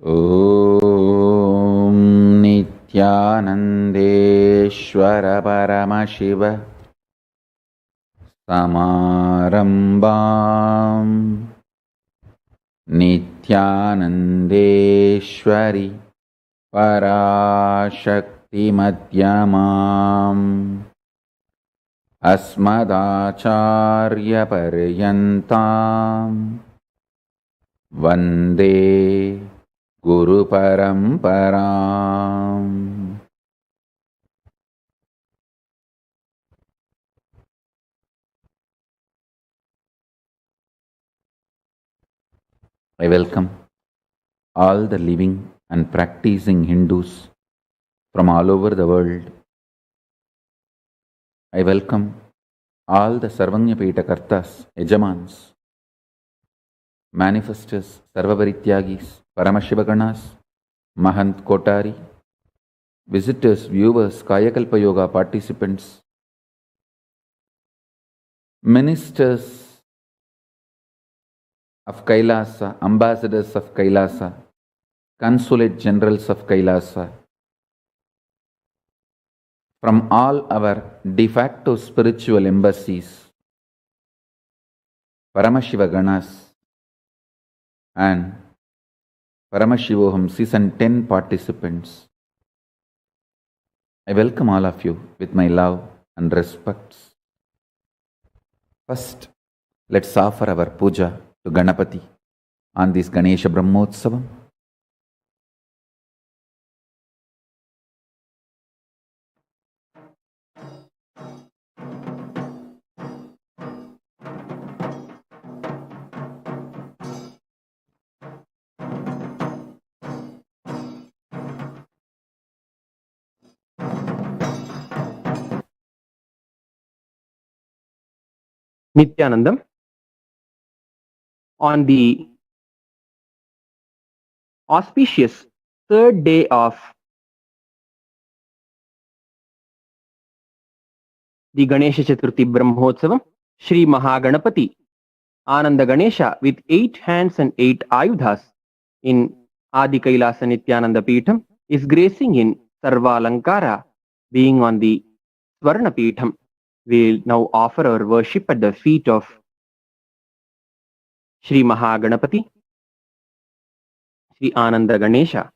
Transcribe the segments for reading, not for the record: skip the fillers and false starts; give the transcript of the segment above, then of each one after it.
ॐ नित्यानन्देश्वर परमशिव समारम्भां नित्यानन्देश्वरि पराशक्तिमध्यमाम् अस्मदाचार्यपर्यन्तां वन्दे गुरुपरम्पराम्. I welcome all the living and practicing Hindus from all over the world. I welcome all the Sarvanyapeta Kartas, Yajamans, manifestors, Sarvaparityagis, Paramashiva Ganas, Mahant Kotari, visitors, viewers, Kayakalpa Yoga participants, ministers of Kailasa, ambassadors of Kailasa, consulate generals of Kailasa, from all our de facto spiritual embassies, Paramashiva Ganas, and Paramashivoham Season 10 participants. I welcome all of you with my love and respects. First, let's offer our puja to Ganapati on this Ganesha Brahmotsavam. Nithyanandam, on the auspicious third day of the Ganesha Chaturthi Brahmotsavam, Sri Mahaganapati, Ananda Ganesha with 8 hands and 8 ayudhas in Adi Kailasa Nithyananda Peetham is gracing in Sarva Alankara, being on the Swarna Peetham. We'll now offer our worship at the feet of Sri Mahaganapati, Sri Ananda Ganesha.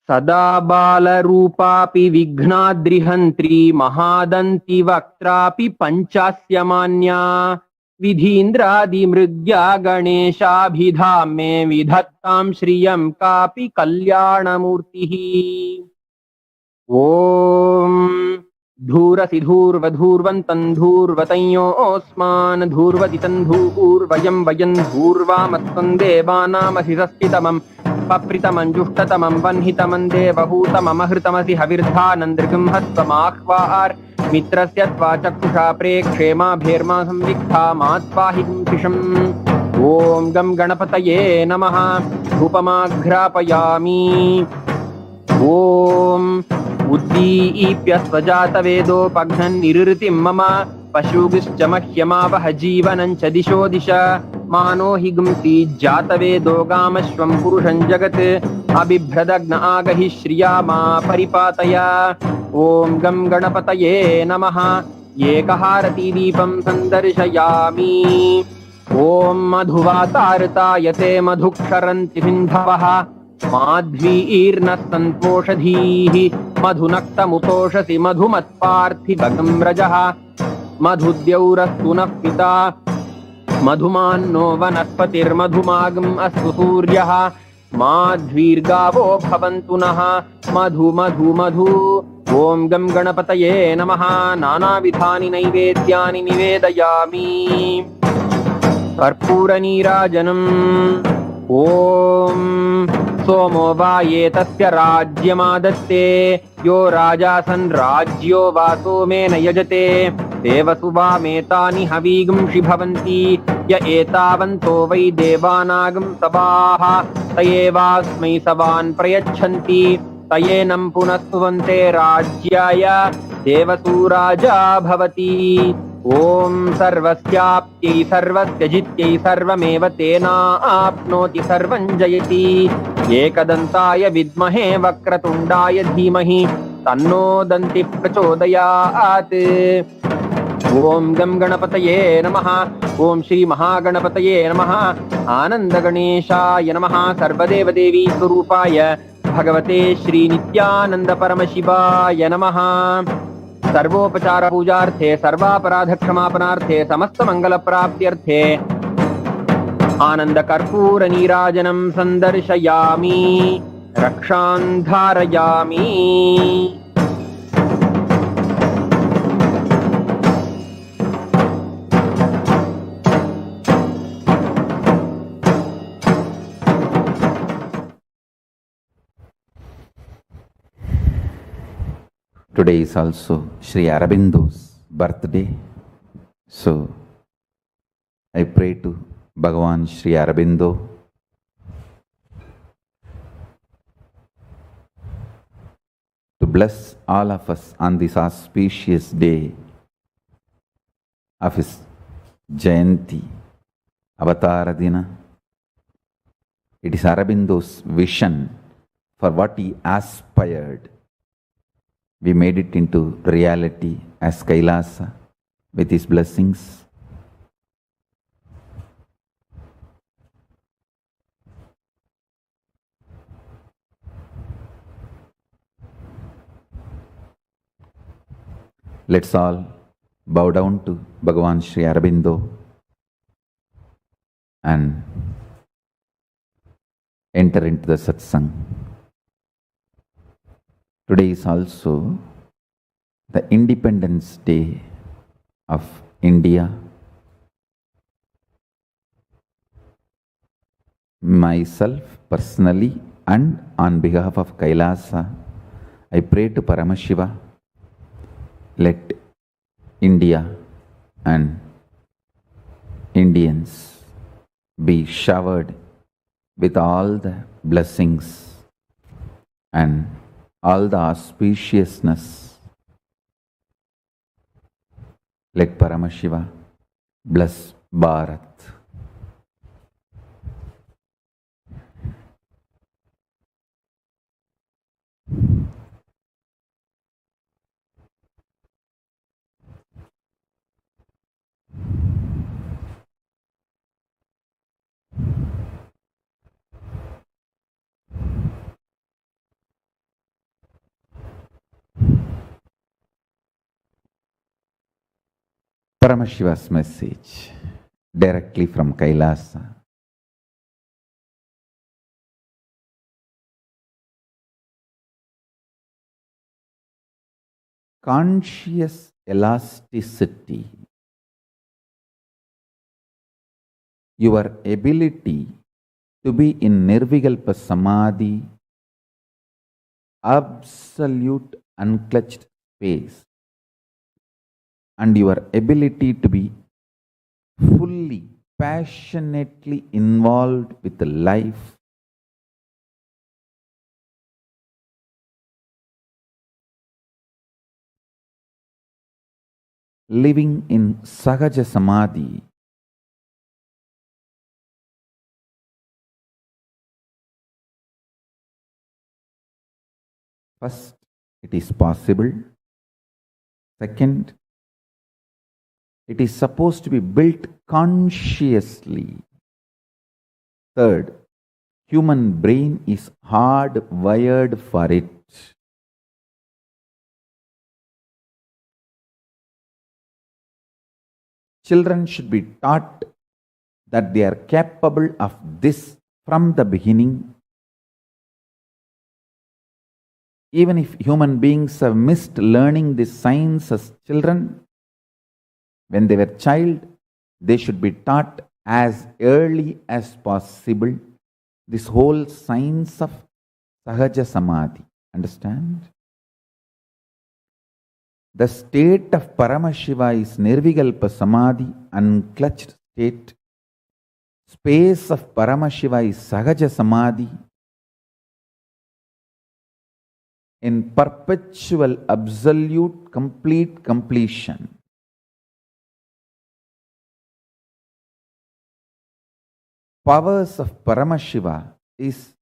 Sada bala rupapi vignadrihantri mahadanti vaktrapi panchasyamanya vidhindradi mrigya ganesha bhidhame vidhattam shriyam kapi kalyanamurtihi. Om धूरसि धूर्वधूर्वन्तं धूर्वतयो ओस्मान् धूर्वदितं धूर्वयं वयं धूर्वामत्वं देवानामसिरस्थितमं पप्रितमं जुष्टतमं वह्नितमं देवहूतममहृतमसि हविर्धानन्दृगं हस्त्वमाह्वार् मित्रस्य त्वा चक्षुषा प्रेक्षेमा भेर्मा संविक्था मात्पाहि किंशिषम्. ॐ गं गणपतये नमः. धूपमाघ्रापयामि. ॐ उद्दीप्य स्वजातवेदोपघ्नन्निरृतिं मम पशुभिश्च मह्यमावह जीवनं च दिशो दिश. मानो हि गुंसि जातवेदो गामश्वं पुरुषं जगत् अबिभ्रदग्न आगहि श्रिया मा परिपातय. ॐ गं गणपतये नमः. एकहारतीदीपं सन्दर्शयामि. ॐ मधुवातारतायते मधुक्षरन्ति सिन्धवः माध्वीर्नः सन्तोषधीः मधुनक्तमुतोषसि मधुमत्पार्थिवगं रजः. मधुद्यौरस्तु नः पिता मधुमान्नो वनस्पतिर्मधुमागम् अस्तु सूर्यः. माध्वीर्गावो भवन्तु नः मधु मधु मधु. ॐ गं गणपतये नमः. नानाविधानि नैवेद्यानि निवेदयामि. कर्पूरनीराजनम्. ॐ सोमो वा ये तस्य राज्यमादत्ते यो राजासन् राज्यो वा सोमेन यजते देवसुवामेतानि हवीगुंषि भवन्ति य एतावन्तो वै देवानागं सवाः तयेवास्मै सवान् प्रयच्छन्ति तयेनं पुनः स्तुवन्ते राज्याय देवसूराजा भवति. ॐ सर्वस्याप्त्यै सर्वस्य जित्यै सर्वमेव तेनाप्नोति सर्वं जयति। एकदन्ताय विद्महे वक्रतुण्डाय धीमहि तन्नो दन्ति प्रचोदयात्। ॐ गं गणपतये नमः। ॐ श्री महागणपतये नमः। आनन्दगणेशाय नमः। सर्वदेवदेवी स्वरूपाय भगवते श्री नित्यानंद परमशिवाय नमः। सर्वोपचार पूजार्थे सर्वापराध क्षमापणार्थे समस्त मंगल प्राप्त्यर्थे आनंद कर्पूर नीराजनं संदर्शयामि रक्षां धारयामि। Today is also Sri Aurobindo's birthday. So, I pray to Bhagavan Sri Aurobindo to bless all of us on this auspicious day of his Jayanti, Avatara Dina. It is Aurobindo's vision for what he aspired. We made it into reality as Kailasa with his blessings. Let's all bow down to Bhagavan Sri Aurobindo and enter into the satsang. Today is also the Independence Day of India. Myself personally and on behalf of Kailasa, I pray to Paramashiva, let India and Indians be showered with all the blessings and all the auspiciousness. Let Paramashiva bless Bharat. Paramashiva's message directly from Kailasa. Conscious elasticity, your ability to be in Nirvikalpa Samadhi, absolute unclutched space, and your ability to be fully, passionately involved with the life, living in Sahaja Samadhi, first, it is possible. Second, it is supposed to be built consciously. Third, human brain is hardwired for it. Children should be taught that they are capable of this from the beginning. Even if human beings have missed learning this science as children, when they were child, they should be taught as early as possible this whole science of Sahaja Samadhi. Understand? The state of Paramashiva is Nirvikalpa Samadhi, unclutched state. Space of Paramashiva is Sahaja Samadhi, in perpetual, absolute, complete completion. powers of Paramashiva is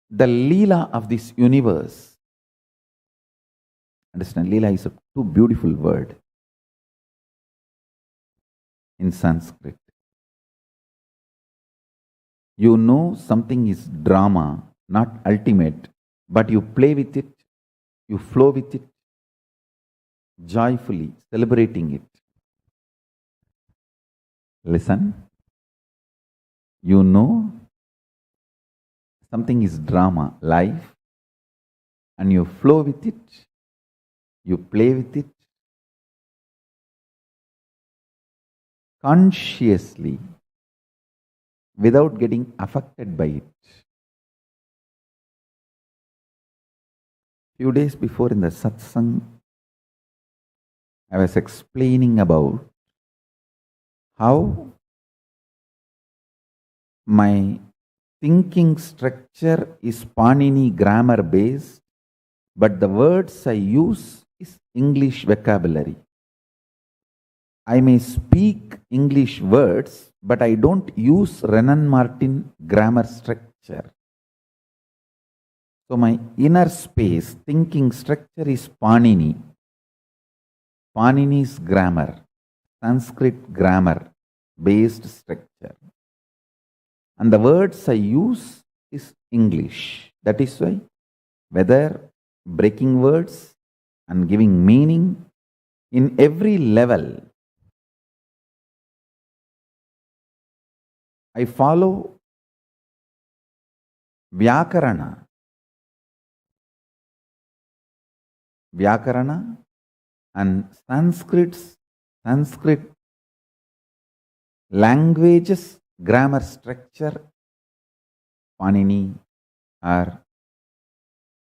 the Leela of this universe. Understand, Leela is a too beautiful word in Sanskrit. You know something is drama, not ultimate, but you play with it, you flow with it, joyfully celebrating it. Listen, you know something is drama, life, and you flow with it, you play with it, consciously, without getting affected by it. Few days before in the satsang, I was explaining about how my thinking structure is Panini grammar based, but the words I use is English vocabulary. I may speak English words, but I don't use Renan Martin grammar structure. So my inner space, thinking structure is Panini. Panini's grammar, Sanskrit grammar based structure. And the words I use is English. That is why whether breaking words and giving meaning in every level, I follow Vyakarana. Vyakarana and Sanskrit languages grammar structure, Panini, or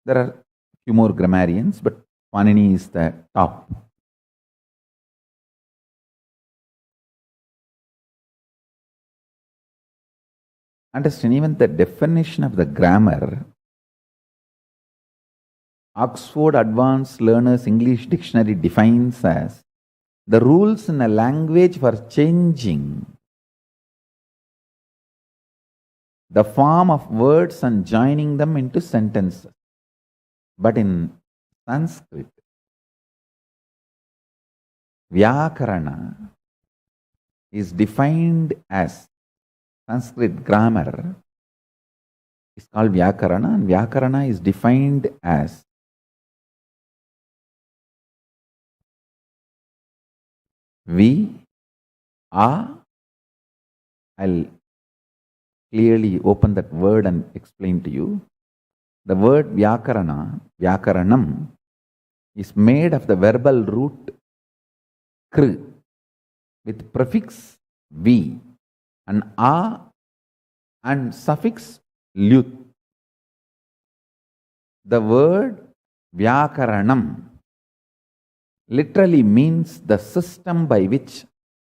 there are few more grammarians, but Panini is the top. Understand, even the definition of the grammar, Oxford Advanced Learners English Dictionary defines as the rules in a language for changing the form of words and joining them into sentences. But in Sanskrit, Vyakarana is defined as Sanskrit grammar is called Vyakarana, and Vyakarana is defined as I'll clearly open that word and explain to you. The word Vyakaranam, is made of the verbal root kr with prefix v and a and suffix lyut. The word Vyakaranam literally means the system by which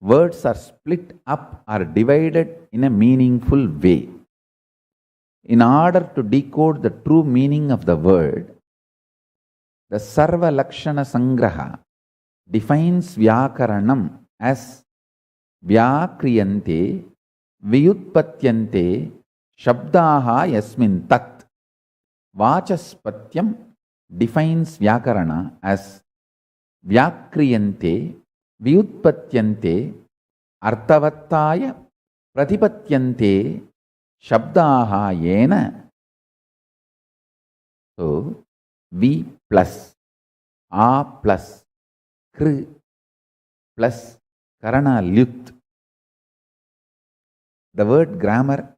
words are split up or divided in a meaningful way. In order to decode the true meaning of the word, the Sarva Lakshana Sangraha defines Vyakaranam as Vyakriyante Vyutpatyante Shabdaha Yasmin Tat. Vachaspatyam defines Vyakarana as Vyakriyante Vyutpatyante Arthavattaya Pratipatyante Shabdaha Yena. So, V plus A plus Kr plus Karana Lyut. The word grammar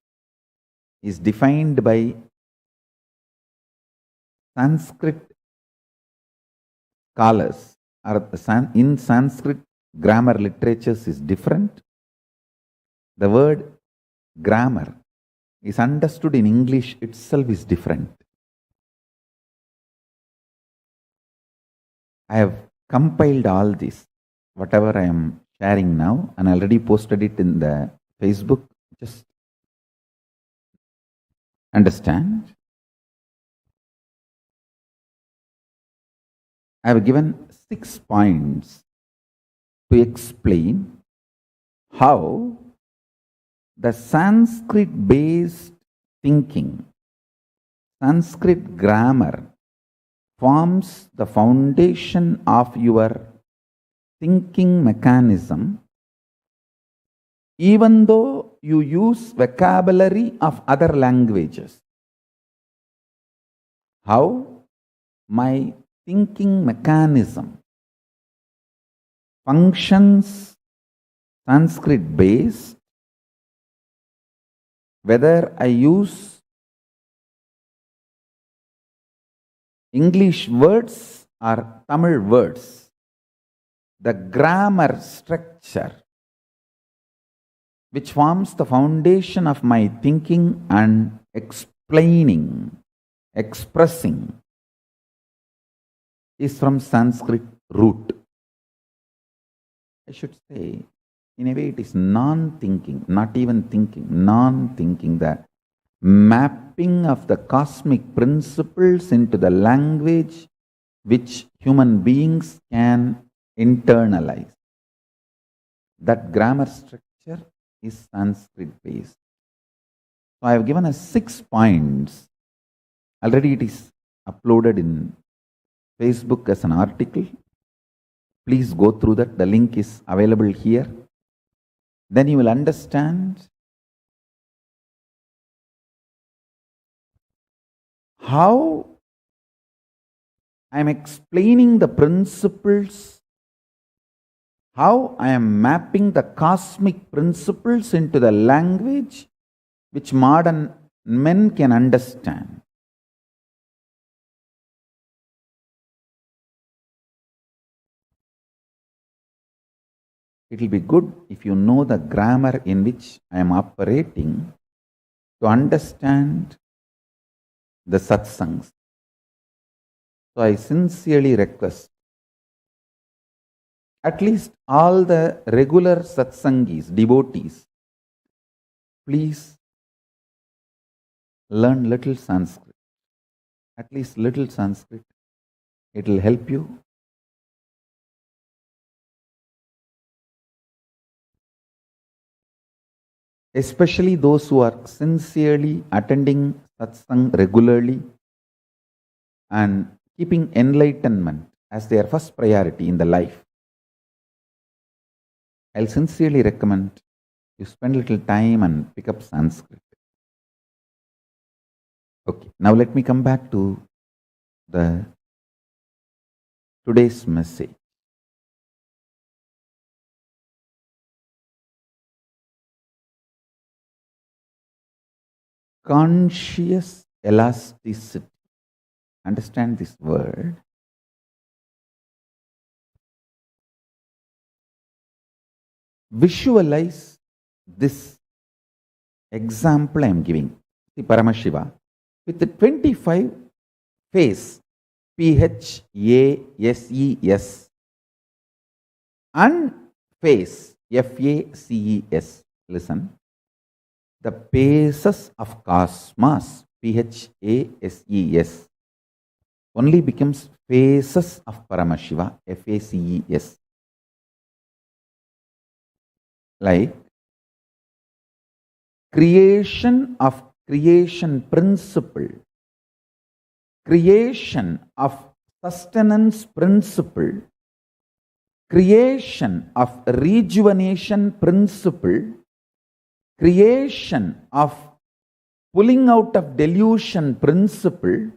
is defined by Sanskrit scholars, or in Sanskrit grammar literatures is different. The word grammar is understood in English itself is different. I have compiled all this, whatever I am sharing now, and already posted it in the Facebook. Just understand. I have given 6 points to explain how the Sanskrit-based thinking, Sanskrit grammar, forms the foundation of your thinking mechanism, even though you use vocabulary of other languages. How my thinking mechanism functions Sanskrit based, whether I use English words or Tamil words, the grammar structure which forms the foundation of my thinking and explaining, expressing, is from Sanskrit root. I should say, in a way, it is non-thinking, not even thinking, non-thinking, the mapping of the cosmic principles into the language which human beings can internalize. That grammar structure is Sanskrit based. So I have given us 6 points. Already it is uploaded in Facebook as an article. Please go through that. The link is available here. Then you will understand how I am explaining the principles, how I am mapping the cosmic principles into the language which modern men can understand. It will be good if you know the grammar in which I am operating to understand the satsangs. So I sincerely request at least all the regular satsangis, devotees, please learn little Sanskrit. At least little Sanskrit. It will help you. Especially those who are sincerely attending satsang regularly and keeping enlightenment as their first priority in the life. I'll sincerely recommend you spend little time and pick up Sanskrit. Okay, now let me come back to today's message. Conscious elasticity. Understand this word. Visualize this example I am giving. See, Paramashiva, with the 25 face, PHASES, and face, FACES. Listen. The paces of cosmos, PHASES, only becomes phases of Paramashiva, FACES. Like creation of creation principle, creation of sustenance principle, creation of rejuvenation principle, creation of pulling out of delusion principle,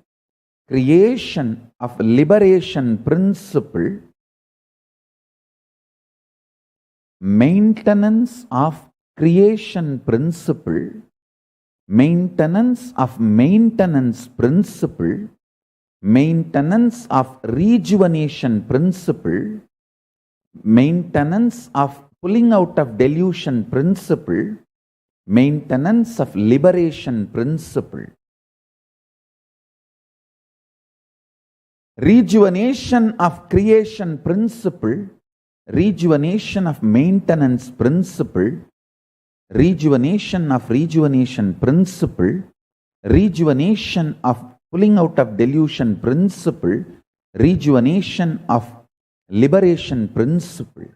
creation of liberation principle, maintenance of creation principle, maintenance of maintenance principle, maintenance of rejuvenation principle, maintenance of pulling out of delusion principle, maintenance of liberation principle. Rejuvenation of creation principle, rejuvenation of maintenance principle, rejuvenation of rejuvenation principle, rejuvenation of pulling out of delusion principle, rejuvenation of liberation principle.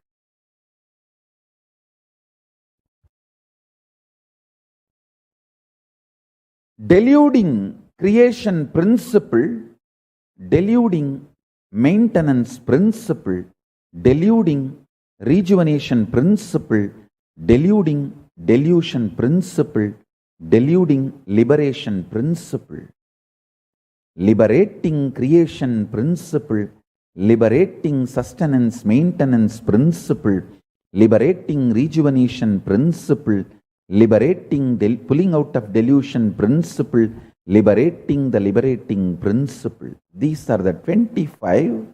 Deluding creation principle, deluding maintenance principle, deluding rejuvenation principle, deluding delusion principle, deluding liberation principle, liberating creation principle, liberating sustenance maintenance principle, liberating rejuvenation principle, liberating pulling out of delusion principle, liberating the liberating principle. These are the 25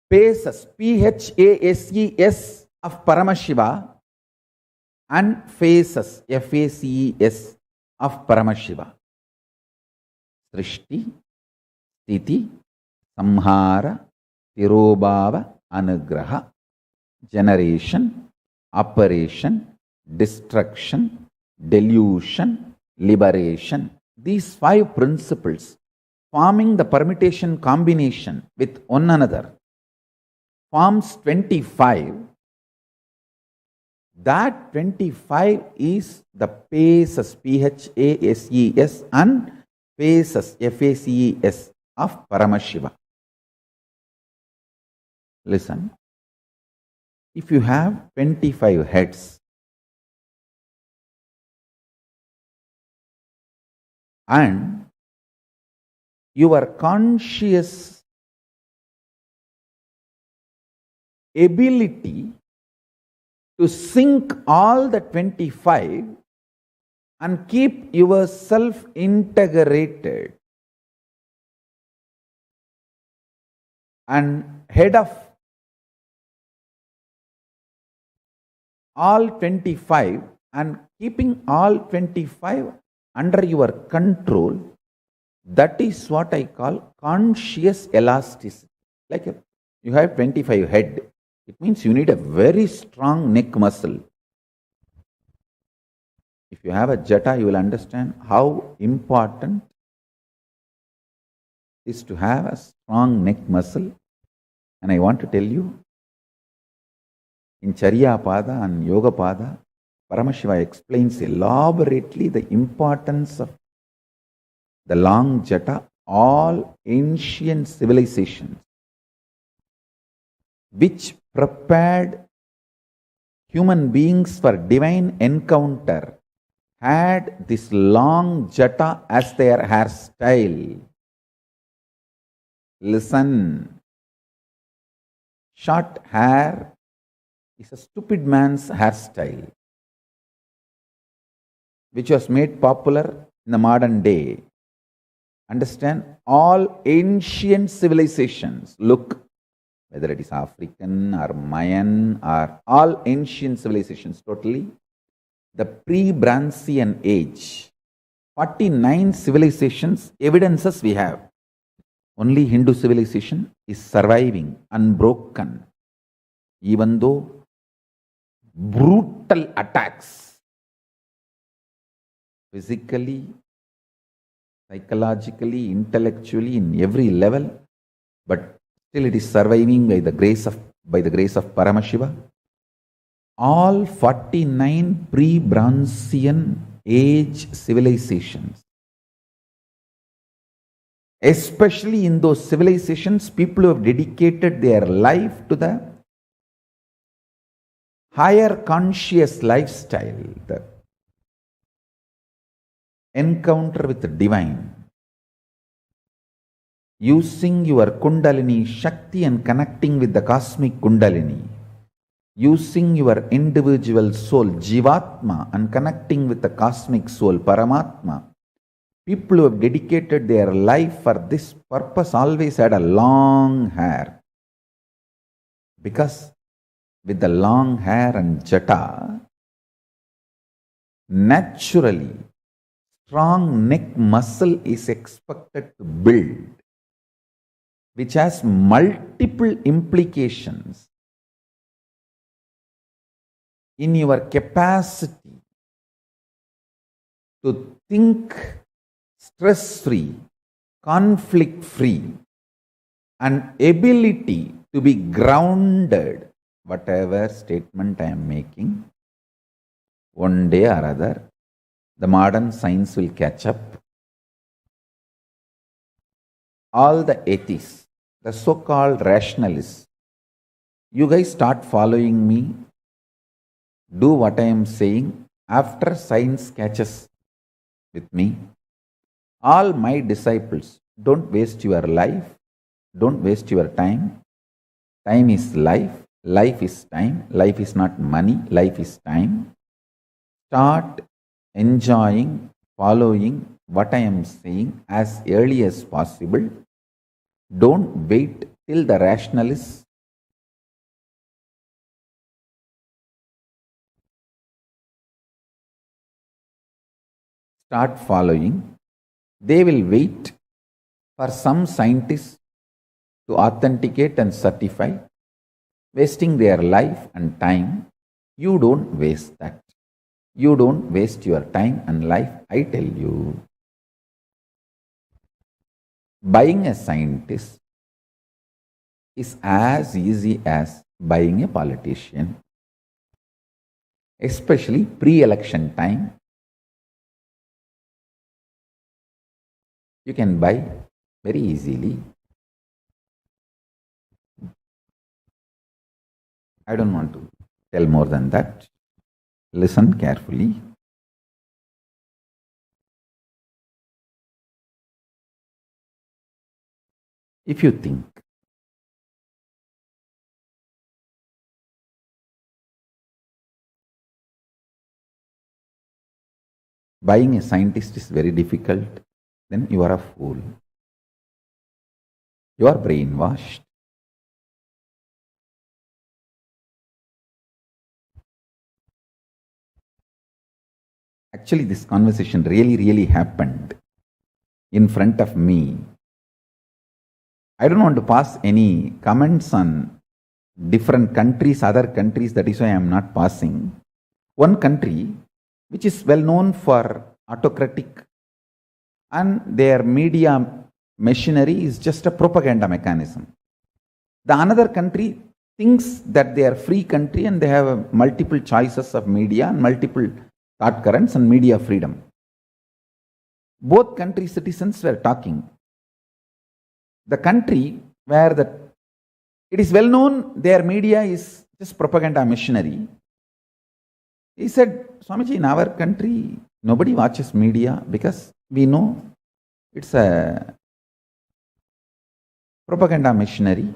phases, PHASES of Paramashiva and phases, FACES of Paramashiva. Srishti, Sthiti, Samhara, Tirobhava, Anugraha. Generation, operation, destruction, delusion, liberation. These 5 principles forming the permutation combination with one another forms 25. That 25 is the phases, PHASES and phases, FACES of Paramashiva. Listen. If you have 25 heads and your conscious ability to sync all the 25 and keep yourself integrated and head of all 25 and keeping all 25 under your control, that is what I call conscious elasticity. Like you have 25 head, it means you need a very strong neck muscle. If you have a jata, you will understand how important it is to have a strong neck muscle. And I want to tell you, in Charya Pada and Yoga Pada, Paramashiva explains elaborately the importance of the long jata. All ancient civilizations which prepared human beings for divine encounter had this long jata as their hairstyle. Listen, short hair is a stupid man's hairstyle, which was made popular in the modern day. Understand, all ancient civilizations, look, whether it is African or Mayan or all ancient civilizations totally, the pre-Brancian age, 49 civilizations, evidences we have. Only Hindu civilization is surviving unbroken, even though brutal attacks, physically, psychologically, intellectually, in every level, but still it is surviving by the grace of Paramashiva. All 49 pre-Brancian age civilizations, especially in those civilizations, people who have dedicated their life to the higher conscious lifestyle, the encounter with the divine, using your Kundalini Shakti and connecting with the cosmic Kundalini, using your individual soul Jivatma and connecting with the cosmic soul Paramatma. People who have dedicated their life for this purpose always had a long hair, because with the long hair and jata, naturally strong neck muscle is expected to build, which has multiple implications in your capacity to think stress-free, conflict-free, an ability to be grounded, whatever statement I am making, one day or other, the modern science will catch up. All the atheists, the so-called rationalists, you guys start following me, do what I am saying. After science catches with me, all my disciples, don't waste your life, don't waste your time. Time is life, life is time, life is not money, life is time. Start enjoying, following what I am saying as early as possible. Don't wait till the rationalists start following. They will wait for some scientists to authenticate and certify, wasting their life and time. You don't waste that. You don't waste your time and life, I tell you. Buying a scientist is as easy as buying a politician, especially pre-election time. You can buy very easily. I don't want to tell more than that. Listen carefully. If you think buying a scientist is very difficult, then you are a fool. You are brainwashed. Actually, this conversation really happened in front of me. I don't want to pass any comments on different countries, other countries, that is why I am not passing. One country which is well known for autocratic and their media machinery is just a propaganda mechanism. The another country thinks that they are free country and they have multiple choices of media and multiple thought currents and media freedom. Both country citizens were talking. The country where it is well known their media is just propaganda machinery. He said, Swamiji, in our country, nobody watches media because we know it's a propaganda machinery.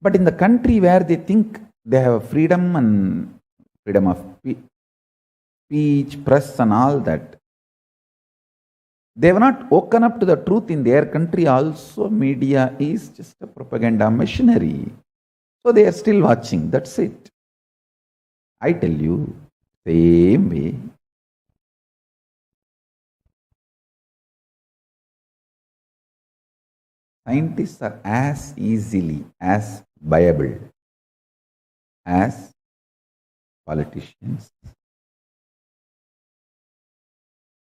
But in the country where they think they have freedom and freedom of speech, press and all that, they have not woken up to the truth. In their country also media is just a propaganda machinery. So they are still watching, that's it. I tell you, same way. Scientists are as easily as viable as politicians.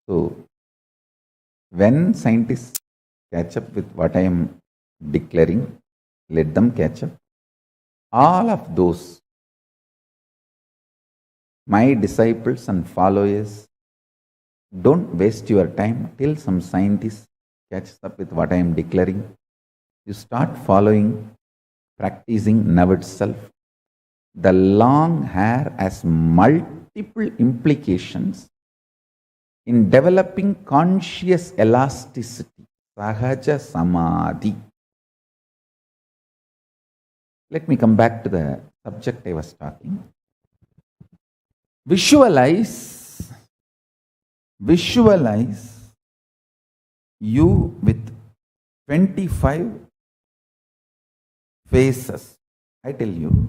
So, when scientists catch up with what I am declaring, let them catch up. All of those, my disciples and followers, don't waste your time till some scientist catches up with what I am declaring. You start following, practicing now itself. The long hair has multiple implications in developing conscious elasticity, sahaja samadhi. Let me come back to the subject I was talking. Visualize you with 25 faces. I tell you,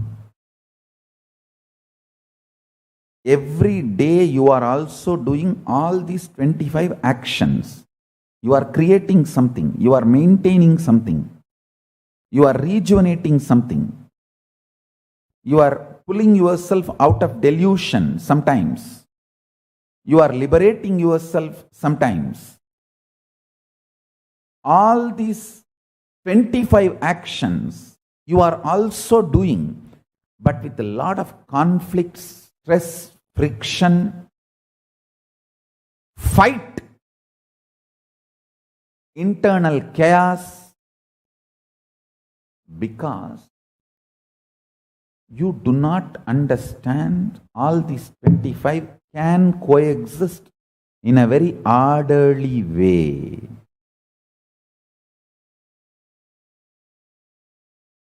every day you are also doing all these 25 actions. You are creating something, you are maintaining something, you are rejuvenating something, you are pulling yourself out of delusion sometimes, you are liberating yourself sometimes. all these 25 actions you are also doing, but with a lot of conflict, stress, friction, fight, internal chaos, because you do not understand all these 25 can coexist in a very orderly way.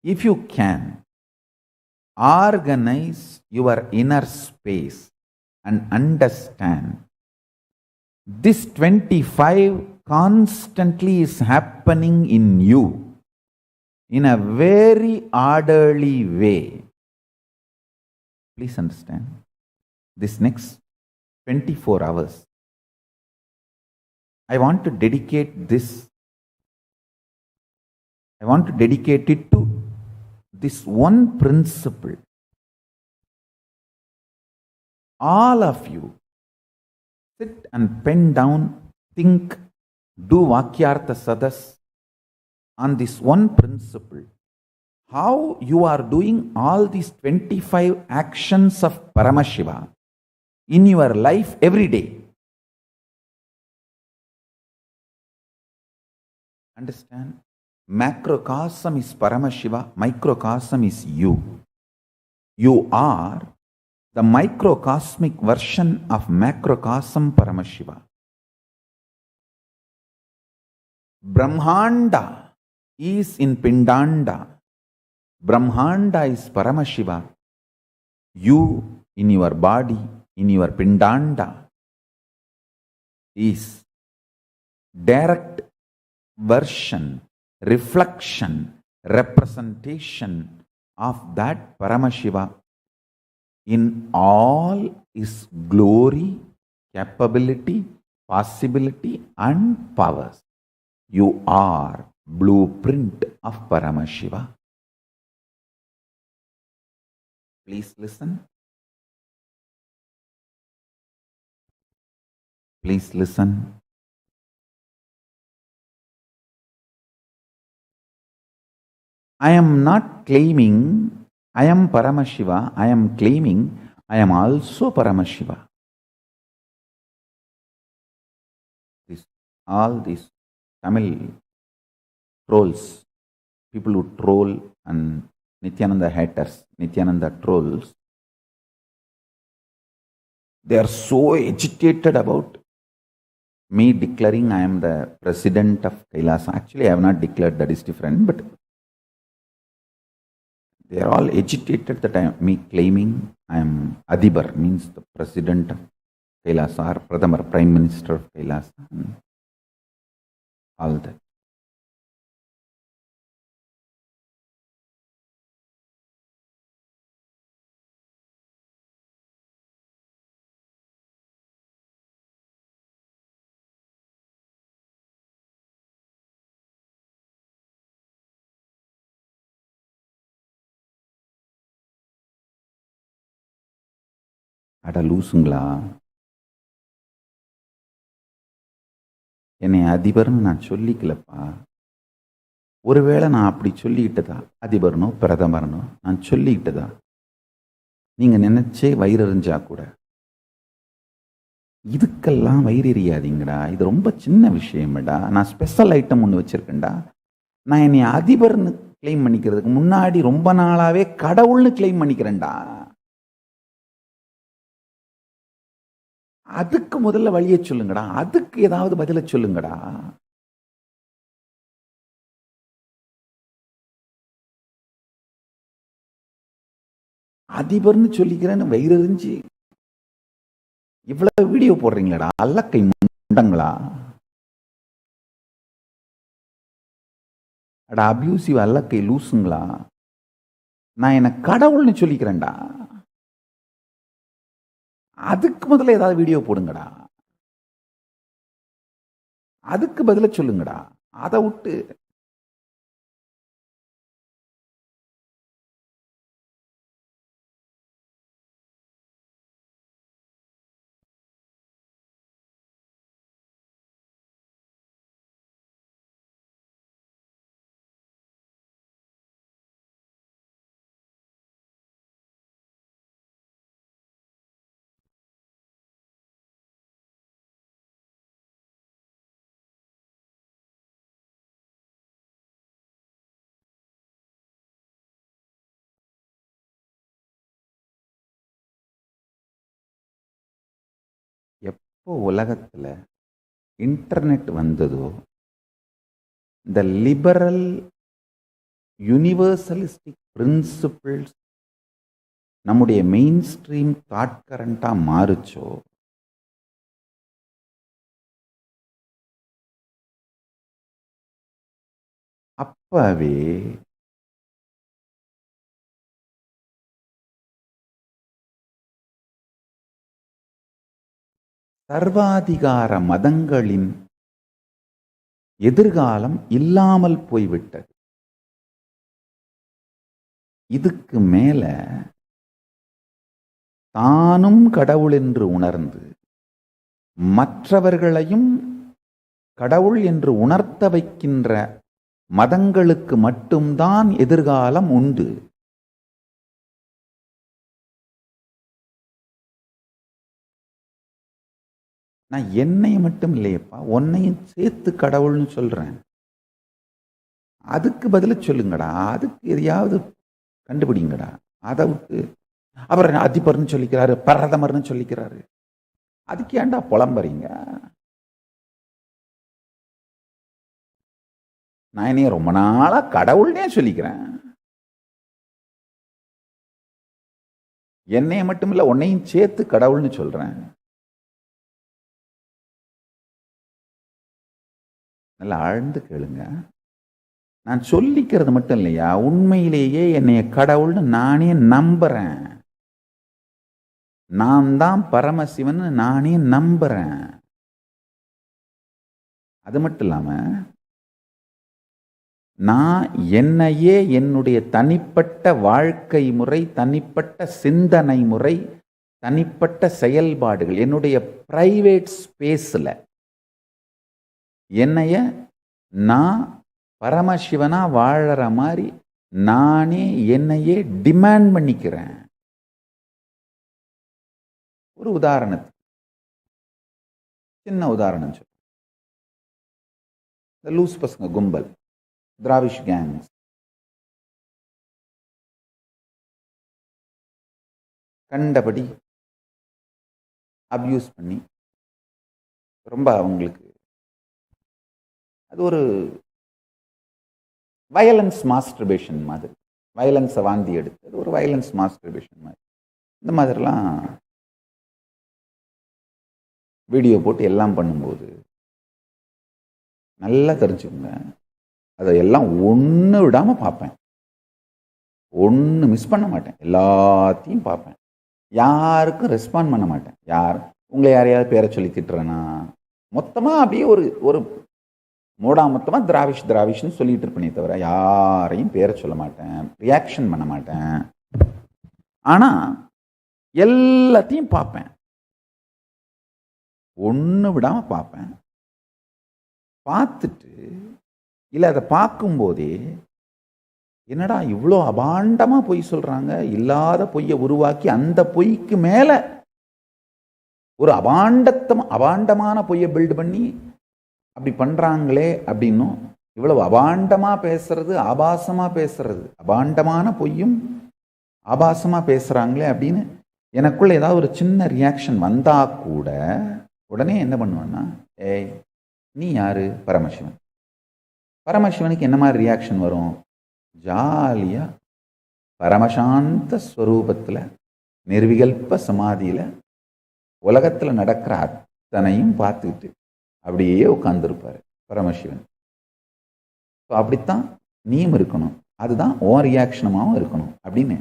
If you can organize your inner space and understand this 25 constantly is happening in you in a very orderly way. Please understand, this next 24 hours, I want to dedicate it to this one principle. All of you sit and pen down, think, do Vakyartha Sadas on this one principle. How you are doing all these 25 actions of Paramashiva in your life every day. Understand? Macrocosm is Paramashiva, microcosm is you. You are the microcosmic version of macrocosm Paramashiva. Brahmanda is in Pindanda. Brahmanda is Paramashiva. You in your body, in your Pindanda, is direct version, reflection, representation of that Paramashiva in all its glory, capability, possibility and powers. You are blueprint of Paramashiva. Please listen. Please listen. I am not claiming I am Paramashiva. I am claiming I am also Paramashiva. All these Tamil trolls, people who troll, and Nithyananda haters, Nithyananda trolls, they are so agitated about me declaring I am the president of Kailasa. Actually, I have not declared, that is different, but they are all agitated that I am me claiming I am Adibar, means the president of Kailasa, or Pradhamar, Prime Minister of Kailasa, and all that. அட லூசுங்களா, என்னை அதிபர்னு நான் சொல்லிக்கலப்பா. ஒருவேளை நான் அப்படி சொல்லிக்கிட்டதா, அதிபர்னோ பிரதமர்னோ நான் சொல்லிக்கிட்டதா, நீங்க நினைச்சே வயிறறிஞ்சா கூட, இதுக்கெல்லாம் வயிறறியாதீங்கடா. இது ரொம்ப சின்ன விஷயம்டா. நான் ஸ்பெஷல் ஐட்டம் ஒன்று வச்சிருக்கேன்டா. நான் என்னை அதிபர்னு கிளைம் பண்ணிக்கிறதுக்கு முன்னாடி ரொம்ப நாளாவே கடவுள்னு கிளைம் பண்ணிக்கிறேன்டா. அதுக்கு முதல்ல வழியை சொல்லுங்கடா. அதுக்கு ஏதாவது பதில சொல்லுங்கடா. அதிபர்னு சொல்லிக்கிறேன்னு வயிறறிஞ்சு இவ்வளவு வீடியோ போடுறீங்களா? அல்லக்கை முண்டங்களா, அடா அபியூசிவ் அல்லக்கை லூசுங்களா. நான் என்ன கடவுள்னு சொல்லிக்கிறேன்டா. அதுக்கு முதல்ல ஏதாவது வீடியோ போடுங்கடா. அதுக்கு பதில சொல்லுங்கடா. அதை விட்டு எப்போ உலகத்துல இன்டர்நெட் வந்ததோ, இந்த லிபரல் யூனிவர்சலிஸ்டிக் பிரின்சிபிள்ஸ் நம்முடைய மெயின் ஸ்ட்ரீம் தாட் கரண்டா மாறுச்சோ, அப்பவே சர்வாதிகார மதங்களின் எதிர்காலம் இல்லாமல் போய்விட்டது. இதுக்கு மேல தானும் கடவுள் என்று உணர்ந்து மற்றவர்களையும் கடவுள் என்று உணர்த்த வைக்கின்ற மதங்களுக்கு மட்டும்தான் எதிர்காலம் உண்டு. நான் என்னை மட்டும் இல்லையப்பா, உன்னையும் சேர்த்து கடவுள்னு சொல்றேன். அதுக்கு பதில சொல்லுங்கடா, அதுக்கு எதையாவது கண்டுபிடிங்கடா. அதை விட்டு அப்புறம் அதிபர்னு சொல்லிக்கிறாரு, பிரதமர்னு சொல்லிக்கிறாரு. அதுக்கு ஏன்டா புலம்புறீங்க? நான் என்னைய ரொம்ப நாளா கடவுள்னே சொல்லிக்கிறேன். என்னைய மட்டும் இல்ல, உன்னையும் சேர்த்து கடவுள்னு சொல்றேன். நல்லா ஆழ்ந்து கேளுங்க. நான் சொல்லிக்கிறது மட்டும் இல்லையா, உண்மையிலேயே என்னைய கடவுள்னு நானே நம்புறேன். நான் தான் பரமசிவன் நானே நம்புறேன். அது மட்டும் இல்லாம நான் என்னையே என்னுடைய தனிப்பட்ட வாழ்க்கை முறை, தனிப்பட்ட சிந்தனை முறை, தனிப்பட்ட செயல்பாடுகள், என்னுடைய பிரைவேட் ஸ்பேஸ்ல என்னைய நான் பரமசிவனா வாழற மாதிரி நானே என்னையே டிமாண்ட் பண்ணிக்கிறேன். ஒரு உதாரணத்துக்கு, சின்ன உதாரணம் சொல்றேன். இந்த லூஸ் பசங்க கும்பல், திராவிஷ் கேங்ஸ், கண்டபடி அபியூஸ் பண்ணி ரொம்ப அவங்களுக்கு அது ஒரு வயலன்ஸ் மாஸ்டர்பேஷன் மாதிரி, வயலன்ஸை வாந்தி எடுத்து அது ஒரு வயலன்ஸ் மாஸ்டர்பேஷன் மாதிரி, இந்த மாதிரிலாம் வீடியோ போட்டு எல்லாம் பண்ணும்போது நல்லா தெரிஞ்சுக்கோங்க, அதையெல்லாம் ஒன்று விடாம பார்ப்பேன். ஒன்று மிஸ் பண்ண மாட்டேன், எல்லாத்தையும் பார்ப்பேன். யாருக்கும் ரெஸ்பாண்ட் பண்ண மாட்டேன். உங்களை யாரையாவது பேரை சொல்லி திட்டுறேன்னா மொத்தமாக அப்படியே ஒரு மொத்தமாக திராவிஷ்னு சொல்லிட்டு இருப்பேனே தவிர யாரையும் பேரை சொல்ல மாட்டேன், ரியாக்ஷன் பண்ண மாட்டேன். ஆனால் எல்லாத்தையும் பார்ப்பேன், ஒன்று விடாமல் பார்ப்பேன். பார்த்துட்டு இல்லை அதை பார்க்கும்போதே என்னடா இவ்வளோ அபாண்டமாக பொய் சொல்கிறாங்க, இல்லாத பொய்யை உருவாக்கி அந்த பொய்க்கு மேலே ஒரு அபாண்டமான பொய்யை பில்டு பண்ணி அப்படி பண்ணுறாங்களே அப்படின்னும், இவ்வளவு அபாண்டமாக பேசுறது, ஆபாசமாக பேசுறது, அபாண்டமான பொய்யும் ஆபாசமாக பேசுகிறாங்களே அப்படின்னு எனக்குள்ள ஏதாவது ஒரு சின்ன ரியாக்ஷன் வந்தா கூட உடனே என்ன பண்ணுவேன்னா, ஏய் நீ யாரு? பரமசிவன். பரமசிவனுக்கு என்ன மாதிரி ரியாக்ஷன் வரும்? ஜாலியா பரமசாந்த ஸ்வரூபத்தில் நிர்விகல்ப சமாதியில் உலகத்தில் நடக்கிற அத்தனையும் பார்த்துக்கிட்டு அப்படியே உட்கார்ந்துருப்பாரு பரமசிவன். அப்படித்தான் நீயும் இருக்கணும், அதுதான் ஓ ரியாக்ஷனமாகவும் இருக்கணும் அப்படின்னு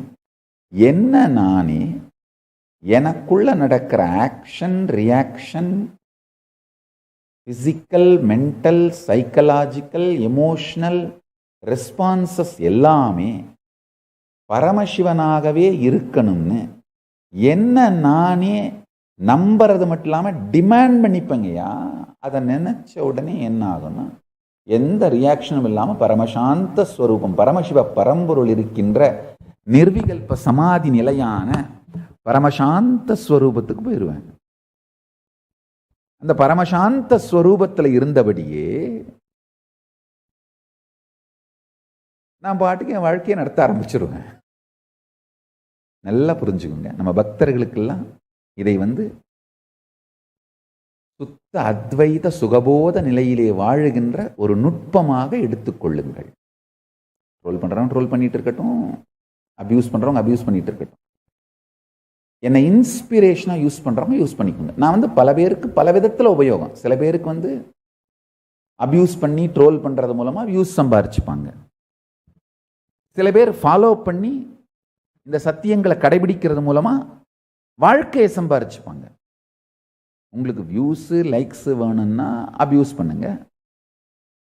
என்ன நானே எனக்குள்ள நடக்கிற action, reaction, physical, mental, psychological, emotional responses எல்லாமே பரமசிவனாகவே இருக்கணும்னு என்ன நானே நம்புறது மட்டும் இல்லாமல் டிமாண்ட் பண்ணிப்பேங்கய்யா. அதை நினைச்ச உடனே என்ன ஆகும்னா, எந்த ரியாக்ஷனும் இல்லாமல் பரமசாந்த ஸ்வரூபம், பரமசிவ பரம்பொருள் இருக்கின்ற நிர்விகல்ப சமாதி நிலையான பரமசாந்த ஸ்வரூபத்துக்கு போயிடுவேன். அந்த பரமசாந்த ஸ்வரூபத்தில் இருந்தபடியே நான் பாட்டுக்கு என் வாழ்க்கையை நடத்த ஆரம்பிச்சிருவேன். நல்லா புரிஞ்சுக்கோங்க, நம்ம பக்தர்களுக்கெல்லாம் இதை சுத்த அத்வைத சுகபோத நிலையிலே வாழுகின்ற ஒரு நுட்பமாக எடுத்துக்கொள்ளுங்கள். ட்ரோல் பண்றவங்க ட்ரோல் பண்ணிட்டு இருக்கட்டும், அபியூஸ் பண்றவங்க அபியூஸ் பண்ணிட்டு இருக்கட்டும். என்னை இன்ஸ்பிரேஷனா யூஸ் பண்றவங்க யூஸ் பண்ணிக்கோங்க. நான் பல பேருக்கு பல விதத்துல உபயோகம். சில பேருக்கு அபியூஸ் பண்ணி ட்ரோல் பண்றது மூலமா வியூஸ் சம்பாரிச்சுப்பாங்க. சில பேர் ஃபாலோ பண்ணி இந்த சத்தியங்களை கடைபிடிக்கிறது மூலமா வாழ்க்கையை சம்பாரிச்சுப்பாங்க. உங்களுக்கு வியூஸ் லைக்ஸ் வேணும்னா அபியூஸ் பண்ணுங்க,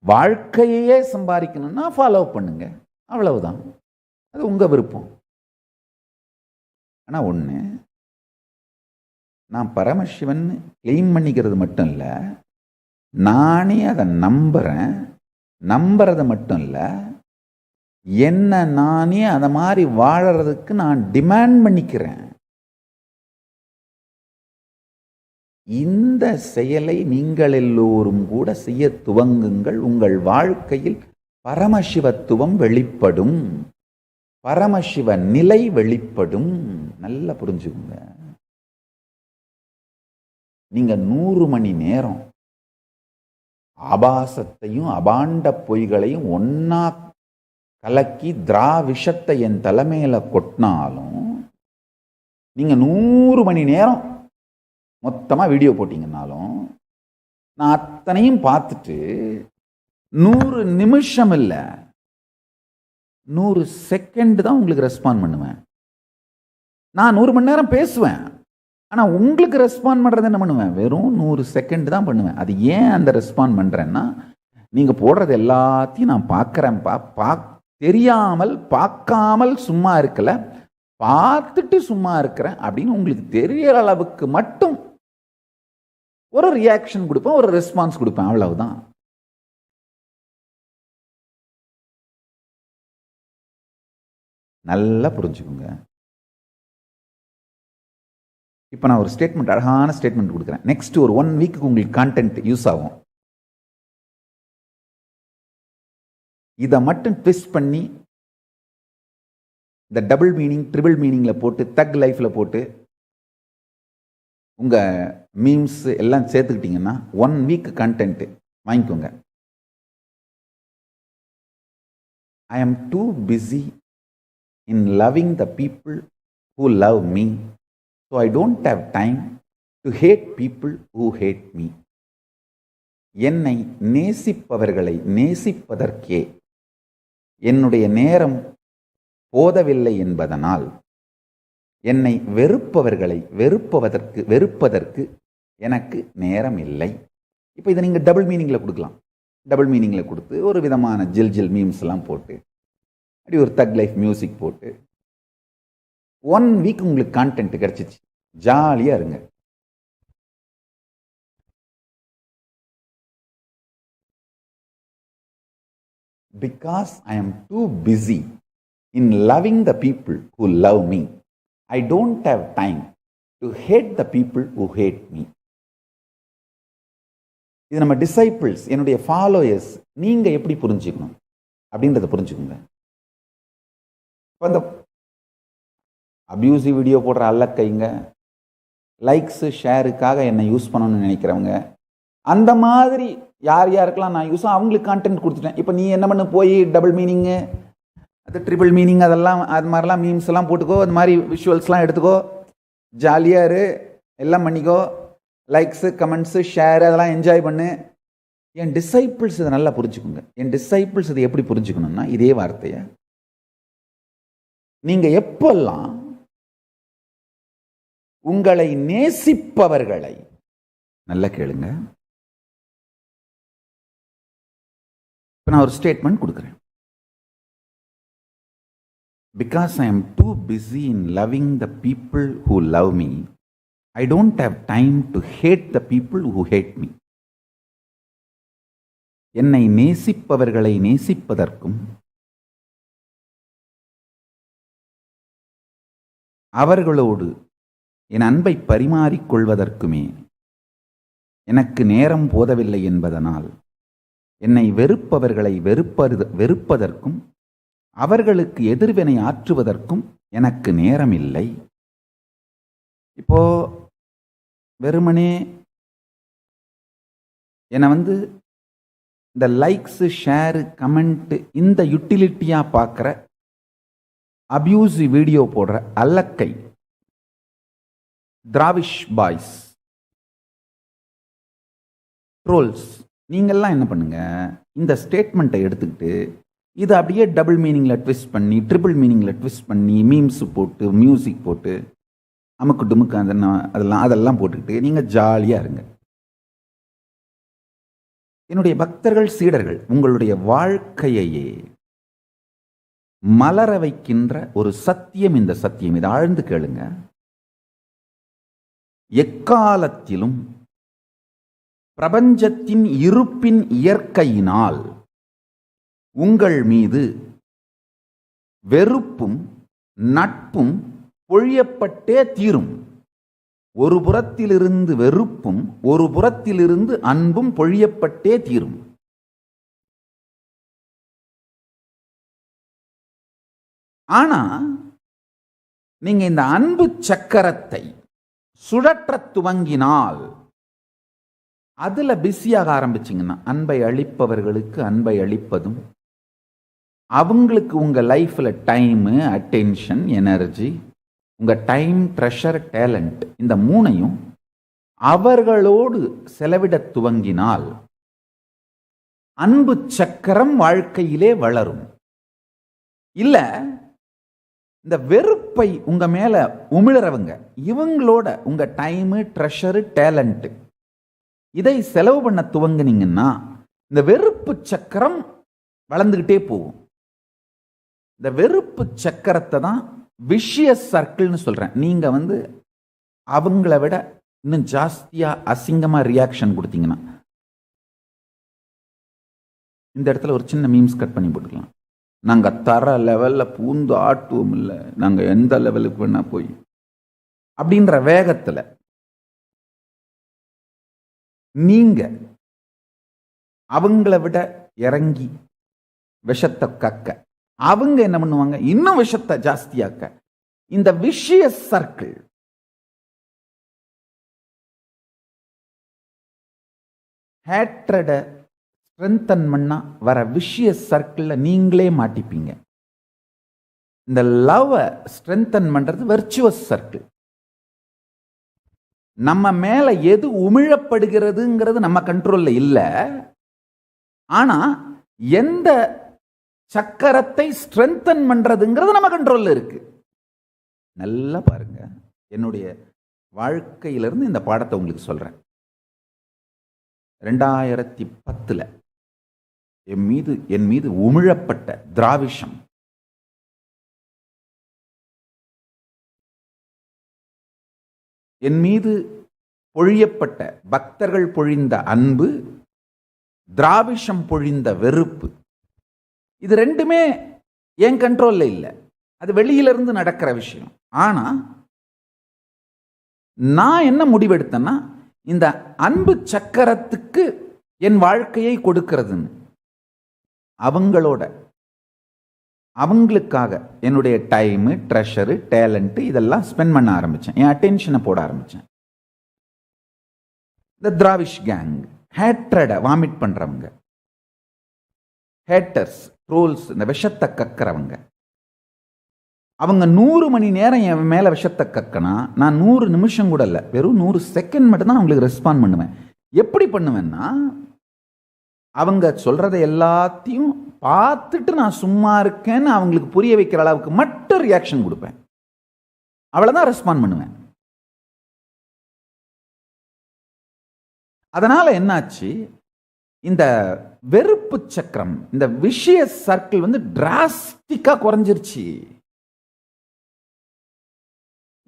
வாழ்க்கையே சம்பாதிக்கணும்னா ஃபாலோ பண்ணுங்க, அவ்வளவுதான். அது உங்க விருப்பம். ஆனா ஒண்ணு, நான் பரமசிவன் கிளைம் பண்ணிக்கிறது மட்டும் இல்ல, நானே அதை நம்புறேன். நம்புறது மட்டும் இல்ல, என்ன நானே அதை மாதிரி வாழறதுக்கு நான் டிமாண்ட் பண்ணிக்கிறேன். இந்த செயலை நீங்கள் எல்லோரும் கூட செய்ய துவங்குங்கள். உங்கள் வாழ்க்கையில் பரமசிவத்துவம் வெளிப்படும், பரமசிவ நிலை வெளிப்படும். நல்லா புரிஞ்சுக்குங்க. நீங்க 100 மணி நேரம் ஆபாசத்தையும் அபாண்ட பொய்களையும் ஒன்னா கலக்கி திராவிஷத்தை என் தலைமையில கொட்டினாலும், நீங்க 100 மணி நேரம் மொத்தமா வீடியோ போட்டீங்கன்னாலும், நான் அத்தனையும் பார்த்துட்டு 100 நிமிஷம் இல்ல 100 செகண்ட் தான் உங்களுக்கு ரெஸ்பாண்ட் பண்ணுவேன். நான் 100 மணி நேரம் பேசுவேன், ஆனா உங்களுக்கு ரெஸ்பாண்ட் பண்றது என்ன பண்ணுவேன்? வெறும் 100 செகண்ட் தான் பண்ணுவேன். அது ஏன் அந்த ரெஸ்பாண்ட் பண்றேன்னா, நீங்க போடுறது எல்லாத்தையும் நான் பார்க்கறேன். தெரியாமல் பார்க்காமல் சும்மா இருக்கல, பார்த்துட்டு சும்மா இருக்கிறேன் அப்படின்னு உங்களுக்கு தெரியற அளவுக்கு மட்டும் ஒரு ரியாக்ஷன் கொடுப்பேன், ஒரு ரெஸ்பான்ஸ் கொடுப்பேன், அவ்வளவுதான். நல்லா புரிஞ்சுக்கோங்க. இப்ப நான் ஒரு ஸ்டேட்மெண்ட், அழகான ஸ்டேட்மெண்ட் கொடுக்குறேன். நெக்ஸ்ட் ஒரு 1 வீக்கு உங்களுக்கு கான்டென்ட் யூஸ் ஆகும். இதை மட்டும் ட்விஸ்ட் பண்ணி இந்த டபுள் மீனிங் ட்ரிபிள் மீனிங்ல போட்டு தக் லைஃப்ல போட்டு உங்க மீம்ஸ் எல்லாம் சேர்த்துக்கிட்டீங்கன்னா 1 வீக் கண்டென்ட் வாங்கிக்கோங்க. I am too busy in loving the people who love me, so I don't have time to hate people who hate me. என்னை நேசிப்பவர்களை நேசிப்பதற்கே என்னுடைய நேரம் போதவில்லை என்பதனால், என்னை வெறுப்பவர்களை வெறுப்பதற்கு எனக்கு நேரம் இல்லை. இப்போ இதை நீங்க டபுள் மீனிங்ல கொடுக்கலாம். டபுள் மீனிங்ல கொடுத்து ஒரு விதமான ஜில் மீம்ஸ் எல்லாம் போட்டு அப்படி ஒரு தக் லைஃப் மியூசிக் போட்டு 1 வீக் உங்களுக்கு கான்டென்ட் கிடைச்சிச்சு. ஜாலியா இருங்க. Because I am too busy in loving the people who love me, I don't have time to hate the people who hate me. இது நம்ம டிசைபிள்ஸ், என்னுடைய ஃபாலோயர்ஸ், நீங்க எப்படி புரிஞ்சுக்கணும் அப்படின்றத புரிஞ்சுக்கோங்க. அந்த அபியூசிவ் வீடியோ போடுற அல்லக்கைங்க, லைக்ஸ் ஷேருக்காக என்னை யூஸ் பண்ணணும்னு நினைக்கிறவங்க, அந்த மாதிரி யார் யாருக்கெல்லாம் நான் யூஸ் அவங்களுக்கு கான்டென்ட் கொடுத்துட்டேன். இப்போ நீ என்ன பண்ணு, போய் டபுள் மீனிங்கு அது ட்ரிபிள் மீனிங் அதெல்லாம் அது மாதிரிலாம் மீம்ஸ் எல்லாம் போட்டுக்கோ, அது மாதிரி விஷுவல்ஸ்லாம் எடுத்துக்கோ, ஜாலியாக இரு, எல்லாம் பண்ணிக்கோ, லைக்ஸு கமெண்ட்ஸு ஷேர் அதெல்லாம் என்ஜாய் பண்ணு. என் டிசைபிள்ஸ் இதை நல்லா புரிஞ்சுக்கோங்க. என் டிசைபிள்ஸ் இதை எப்படி புரிஞ்சுக்கணும்னா, இதே வார்த்தையை நீங்க எப்பெல்லாம் உங்களை நேசிப்பவர்களை, நல்லா கேளுங்க, நான் ஒரு ஸ்டேட்மெண்ட் கொடுக்குறேன். Because I am too busy in loving the people who love me, I don't have time to hate the people who hate me. என்னை நேசிப்பவர்களை நேசிப்பதற்கும் அவர்களோடு என் அன்பை பரிமாறிக்கொள்வதற்குமே எனக்கு நேரம் போதவில்லை என்பதனால், என்னை வெறுப்பவர்களை வெறுப்பதற்கும் அவர்களுக்கு எதிர்வினை ஆற்றுவதற்கும் எனக்கு நேரம் இல்லை. இப்போ வெறுமனே என்னை இந்த லைக்ஸு, ஷேரு, கமெண்ட்டு இந்த யுட்டிலிட்டியாக பார்க்குற, அபியூசிவ் வீடியோ போடுற அல்லக்கை திராவிஷ் பாய்ஸ், ட்ரோல்ஸ், நீங்கள்லாம் என்ன பண்ணுங்க, இந்த ஸ்டேட்மெண்ட்டை எடுத்துக்கிட்டு இதை அப்படியே டபுள் மீனிங்கில் ட்விஸ்ட் பண்ணி, ட்ரிபிள் மீனிங்கில் ட்விஸ்ட் பண்ணி, மீம்ஸ் போட்டு, மியூசிக் போட்டு, அமுக்கு டுமுக்கு அதெல்லாம் போட்டுக்கிட்டு நீங்கள் ஜாலியாக இருங்க. என்னுடைய பக்தர்கள், சீடர்கள், உங்களுடைய வாழ்க்கையையே மலர வைக்கின்ற ஒரு சத்தியம் இந்த சத்தியம். இதை ஆழ்ந்து கேளுங்க. எக்காலத்திலும் பிரபஞ்சத்தின் இருப்பின் இயற்கையினால் உங்கள் மீது வெறுப்பும் நட்பும் பொழியப்பட்டே தீரும். ஒரு புறத்திலிருந்து வெறுப்பும் ஒரு புறத்திலிருந்து அன்பும் பொழியப்பட்டே தீரும். ஆனா நீங்க இந்த அன்பு சக்கரத்தை சுழற்ற துவங்கினால், அதுல பிஸியாக ஆரம்பிச்சிங்கன்னா, அன்பை அளிப்பவர்களுக்கு அன்பை அளிப்பதும், அவங்களுக்கு உங்க லைஃப்ல டைமு, அட்டென்ஷன், எனர்ஜி, உங்க டைம், ட்ரெஷர், டேலண்ட், இந்த மூணையும் அவர்களோடு செலவிட துவங்கினால் அன்பு சக்கரம் வாழ்க்கையிலே வளரும். இல்ல இந்த வெறுப்பை உங்க மேல உமிழறவங்க, இவங்களோட உங்க டைமு, ட்ரெஷரு, டேலண்ட் இதை செலவு பண்ண துவங்கினீங்கன்னா இந்த வெறுப்பு சக்கரம் வளர்ந்துகிட்டே போகும். இந்த வெறுப்பு சக்கரத்தை தான் விஷியஸ் சர்க்கிள்னு சொல்றேன். நீங்க அவங்கள விட இன்னும் ஜாஸ்தியா அசிங்கமா ரியாக்ஷன் கொடுத்தீங்கன்னா, இந்த இடத்துல ஒரு சின்ன மீம்ஸ் கட் பண்ணி போட்டுக்கலாம். நாங்க தர லெவல்ல பூந்து ஆட்டுவோம், இல்லை நாங்க எந்த லெவலுக்கு வேணா போய் அப்படின்ற வேகத்துல நீங்க அவங்கள விட இறங்கி விஷத்தை கக்க, அவங்க என்ன பண்ணுவாங்க, இன்னும் விஷத்தை ஜாஸ்தியாக்க. இந்த விஷியஸ் சர்க்கிள் ஹேட்ரட ஸ்ட்ரென்தன் பண்ணா வர விஷியஸ் சர்க்கிள்ல நீங்களே மாட்டிப்பீங்க. இந்த லவ் ஸ்ட்ரென்தன் பண்றது வெர்ச்சுவஸ் சர்க்கிள். நம்ம மேல எது உமிழப்படுகிறதுங்கிறது நம்ம கண்ட்ரோல்ல இல்ல. ஆனா எந்த சக்கரத்தை ஸ்ட்ரென்தன் பண்றதுங்கிறது நம்ம கண்ட்ரோல்ல இருக்கு. நல்லா பாருங்க. என்னுடைய வாழ்க்கையிலிருந்து இந்த பாடத்தை உங்களுக்கு சொல்றேன். 2010 என் மீது உமிழப்பட்ட திராவிஷம், என் மீது பொழியப்பட்ட பக்தர்கள் பொழிந்த அன்பு, திராவிஷம் பொழிந்த வெறுப்பு, இது ரெண்டுமே என் கண்ட்ரோல்ல இல்லை. அது வெளியிலிருந்து நடக்கிற விஷயம். ஆனா நான் என்ன முடிவெடுத்தேன்னா, இந்த அன்பு சக்கரத்துக்கு என் வாழ்க்கையை கொடுக்கிறதுன்னு அவங்களுக்காக என்னுடைய டைமு, ட்ரெஷரு, டேலண்ட் இதெல்லாம் ஸ்பெண்ட் பண்ண ஆரம்பிச்சேன். என் அட்டென்ஷனை போட ஆரம்பிச்சேன். இந்த திராவிஷ் கேங், ஹேட்ரட வாமிட் பண்றவங்க, ஹேட்டர்ஸ், ட்ரோல்ஸ், இந்த விஷத்தை கக்கிறவங்க, அவங்க 100 மணி நேரம் என் மேல விஷத்தை கக்கனா, நான் 100 நிமிஷம் கூட இல்லை, வெறும் 100 செகண்ட் மட்டும்தான் அவங்களுக்கு ரெஸ்பாண்ட் பண்ணுவேன். எப்படி பண்ணுவேன்னா, அவங்க சொல்றதை எல்லாத்தையும் பார்த்துட்டு நான் சும்மா இருக்கேன்னு அவங்களுக்கு புரிய வைக்கிற அளவுக்கு மட்டும் ரியாக்ஷன் கொடுப்பேன். அவ்வளவுதான் ரெஸ்பாண்ட் பண்ணுவேன். அதனால என்னாச்சு, இந்த வெறுப்பு சக்கரம், இந்த விஷய சர்க்கிள் டிராஸ்டிக்கா குறைஞ்சிருச்சு.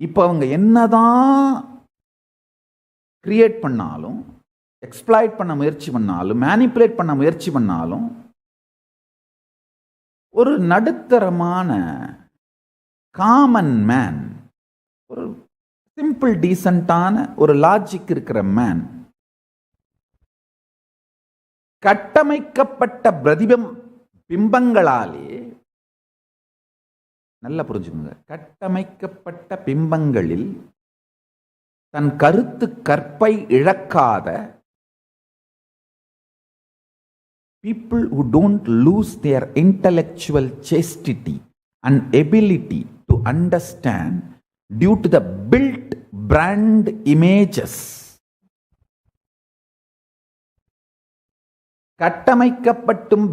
இப்ப அவங்க என்னதான் கிரியேட் பண்ணாலும், எக்ஸ்ப்ளாய்ட் பண்ண முயற்சி பண்ணாலும், மேனிப்புலேட் பண்ண முயற்சி பண்ணாலும், ஒரு நடுத்தரமான காமன் மேன், ஒரு சிம்பிள் டீசென்டான ஒரு லாஜிக் இருக்கிற மேன், கட்டமைக்கப்பட்ட பிம்பங்களாலே, நல்லா புரிஞ்சுக்கோங்க, கட்டமைக்கப்பட்ட பிம்பங்களில் தன் கருத்து கற்பை இழக்காத people who don't lose their intellectual chastity and ability to understand due to the built brand images. கட்டமைக்கப்படும்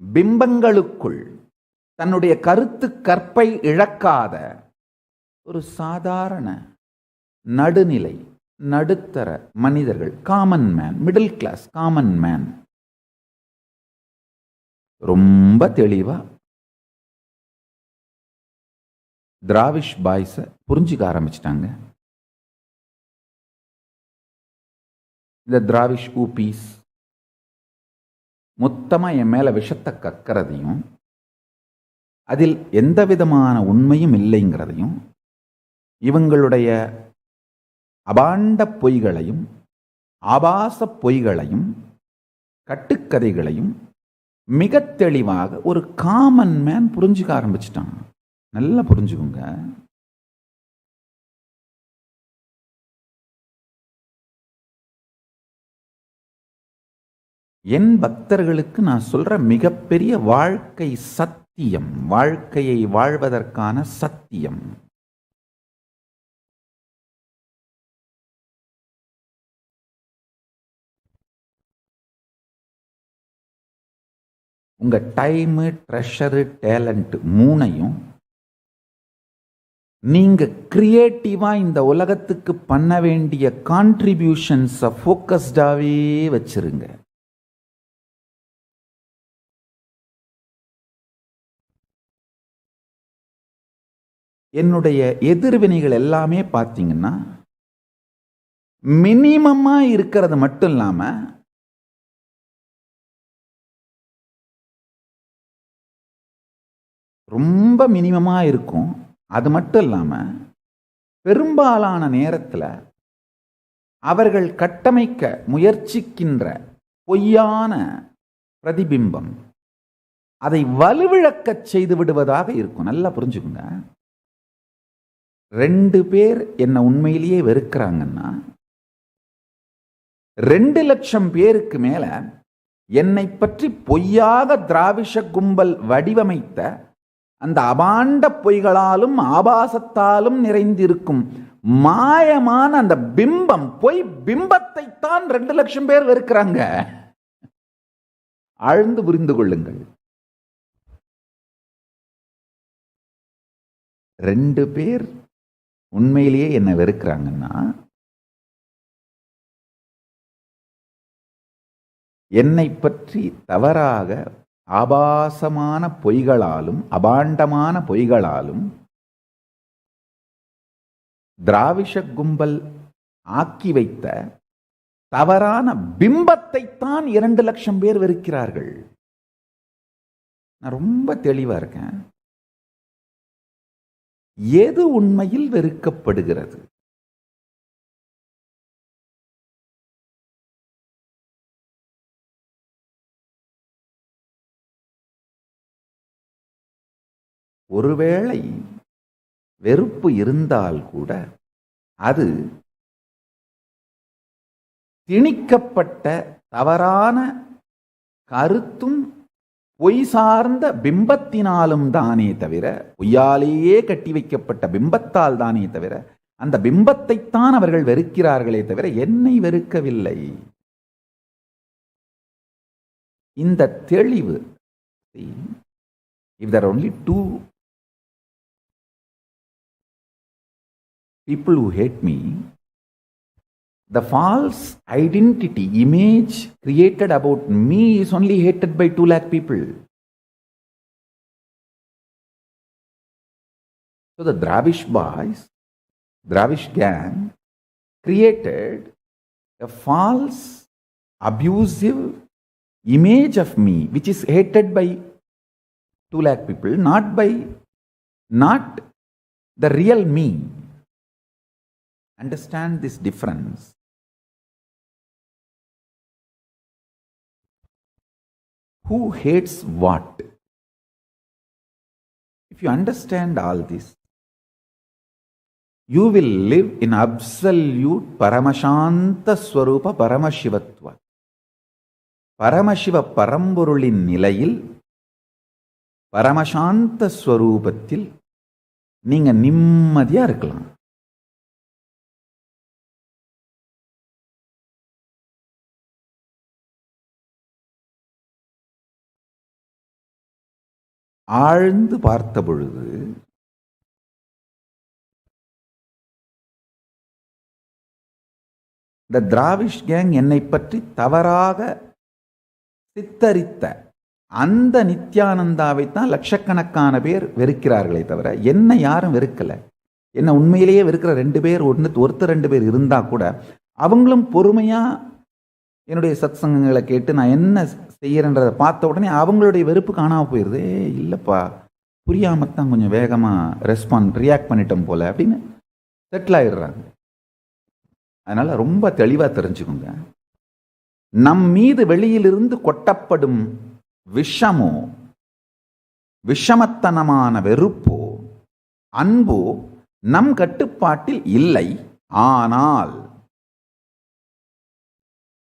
பிம்பங்களுக்குள் தன்னுடைய கருத்து கற்பை இழக்காத ஒரு சாதாரண நடுநிலை நடுத்தர மனிதர்கள், common man, middle class common man, ரொம்ப தெளிவா திராவிஷ் பாய்ஸ புரிஞ்சுக்க ஆரம்பிச்சிட்டாங்க. இந்த திராவிஷ் ஊபீஸ் மொத்தமா என் மேல விஷத்தை கக்கிறதையும் அதில் எந்த விதமான உண்மையும் இல்லைங்கிறதையும் இவங்களுடைய அபாண்ட பொய்களையும் ஆபாச பொய்களையும் கட்டுக்கதைகளையும் மிக தெளிவாக ஒரு காமன் மேன் புரிஞ்சுக்க ஆரம்பிச்சிட்டான். நல்லா புரிஞ்சுக்குங்க. என் பக்தர்களுக்கு நான் சொல்ற மிகப்பெரிய வாழ்க்கை சத்தியம், வாழ்க்கையை வாழ்வதற்கான சத்தியம். உங்க டைமு, ட்ரெஷரு, டேலண்ட் மூணையும் நீங்க கிரியேட்டிவா இந்த உலகத்துக்கு பண்ண வேண்டிய கான்ட்ரிபியூஷன்ஸை ஃபோக்கஸ்டாவே வச்சிருங்க. என்னுடைய எதிர்வினைகள் எல்லாமே பார்த்தீங்கன்னா மினிமமா இருக்கிறது மட்டும் இல்லாம ரொம்ப மினிமமா இருக்கும். அது மட்டும் இல்லாம பெரும்பாலான நேரத்தில் அவர்கள் கட்டமைக்க முயற்சிக்கின்ற பொய்யான பிரதிபிம்பம் அதை வலுவிழக்க செய்து விடுவதாக இருக்கும். நல்லா புரிஞ்சுக்குங்க. 2 பேர் என்ன உண்மையிலேயே வெறுக்கிறாங்கன்னா 2 லட்சம் பேருக்கு மேல என்னை பற்றி பொய்யாக திராவிஷ கும்பல் வடிவமைத்த அந்த அபாண்ட பொய்களாலும் ஆபாசத்தாலும் நிறைந்திருக்கும் மாயமான அந்த பிம்பம், பொய் பிம்பத்தை தான் 2 லட்சம் பேர் வெறுக்கிறாங்க. ஆழ்ந்து புரிந்து கொள்ளுங்கள். 2 பேர் உண்மையிலேயே என்ன வெறுக்கிறாங்கன்னா என்னை பற்றி தவறாக ஆபாசமான பொய்களாலும் அபாண்டமான பொய்களாலும் திராவிஷ கும்பல் ஆக்கி வைத்த தவறான பிம்பத்தை தான் 2 லட்சம் பேர் வெறுக்கிறார்கள். நான் ரொம்ப தெளிவா இருக்கேன். எது உண்மையில் வெறுக்கப்படுகிறது? ஒருவேளை வெறுப்பு இருந்தால் கூட அது திணிக்கப்பட்ட தவறான கருத்தும் பொய் சார்ந்த பிம்பத்தினாலும் தானே தவிர, பொய்யாலேயே கட்டி வைக்கப்பட்ட பிம்பத்தால் தானே தவிர, அந்த பிம்பத்தைத்தான் அவர்கள் வெறுக்கிறார்களே தவிர என்னை வெறுக்கவில்லை. இந்த தெளிவு, if there are only 2 people who hate me, the false identity image created about me is only hated by 2 lakh people. So the Dravish boys, Dravish gang created a false abusive image of me which is hated by 2 lakh people, not the real me. Understand this difference. Who hates what? If you understand all this, you will live in absolute Paramashanta Swarupa Paramashivatva. Paramasiva பரம்பொருளின் நிலையில் பரமசாந்த ஸ்வரூபத்தில் நீங்க நிம்மதியா இருக்கலாம். ஆழ்ந்து பார்த்த பொழுது இந்த திராவிஷ் gang என்னை பற்றி தவறாக சித்தரித்த அந்த நித்யானந்தாவை தான் லட்சக்கணக்கான பேர் வெறுக்கிறார்களே தவிர என்ன யாரும் வெறுக்கல. என்ன உண்மையிலேயே வெறுக்கிற 2 பேர் ஒருத்தர் 2 பேர் இருந்தா கூட அவங்களும் பொறுமையா என்னுடைய சத் சங்கங்களை கேட்டு நான் என்ன செய்யறேன்றதை பார்த்த உடனே அவங்களுடைய வெறுப்பு காணாம போயிருது. இல்லப்பா புரியாமத்தான் கொஞ்சம் வேகமா ரியாக்ட் பண்ணிட்டோம் போல அப்படின்னு செட்டில் ஆயிடுறாங்க. அதனால ரொம்ப தெளிவா தெரிஞ்சுக்கோங்க, நம் மீது வெளியிலிருந்து கொட்டப்படும் விஷமோ விஷமத்தனமான வெறுப்போ அன்போ நம் கட்டுப்பாட்டில் இல்லை. ஆனால்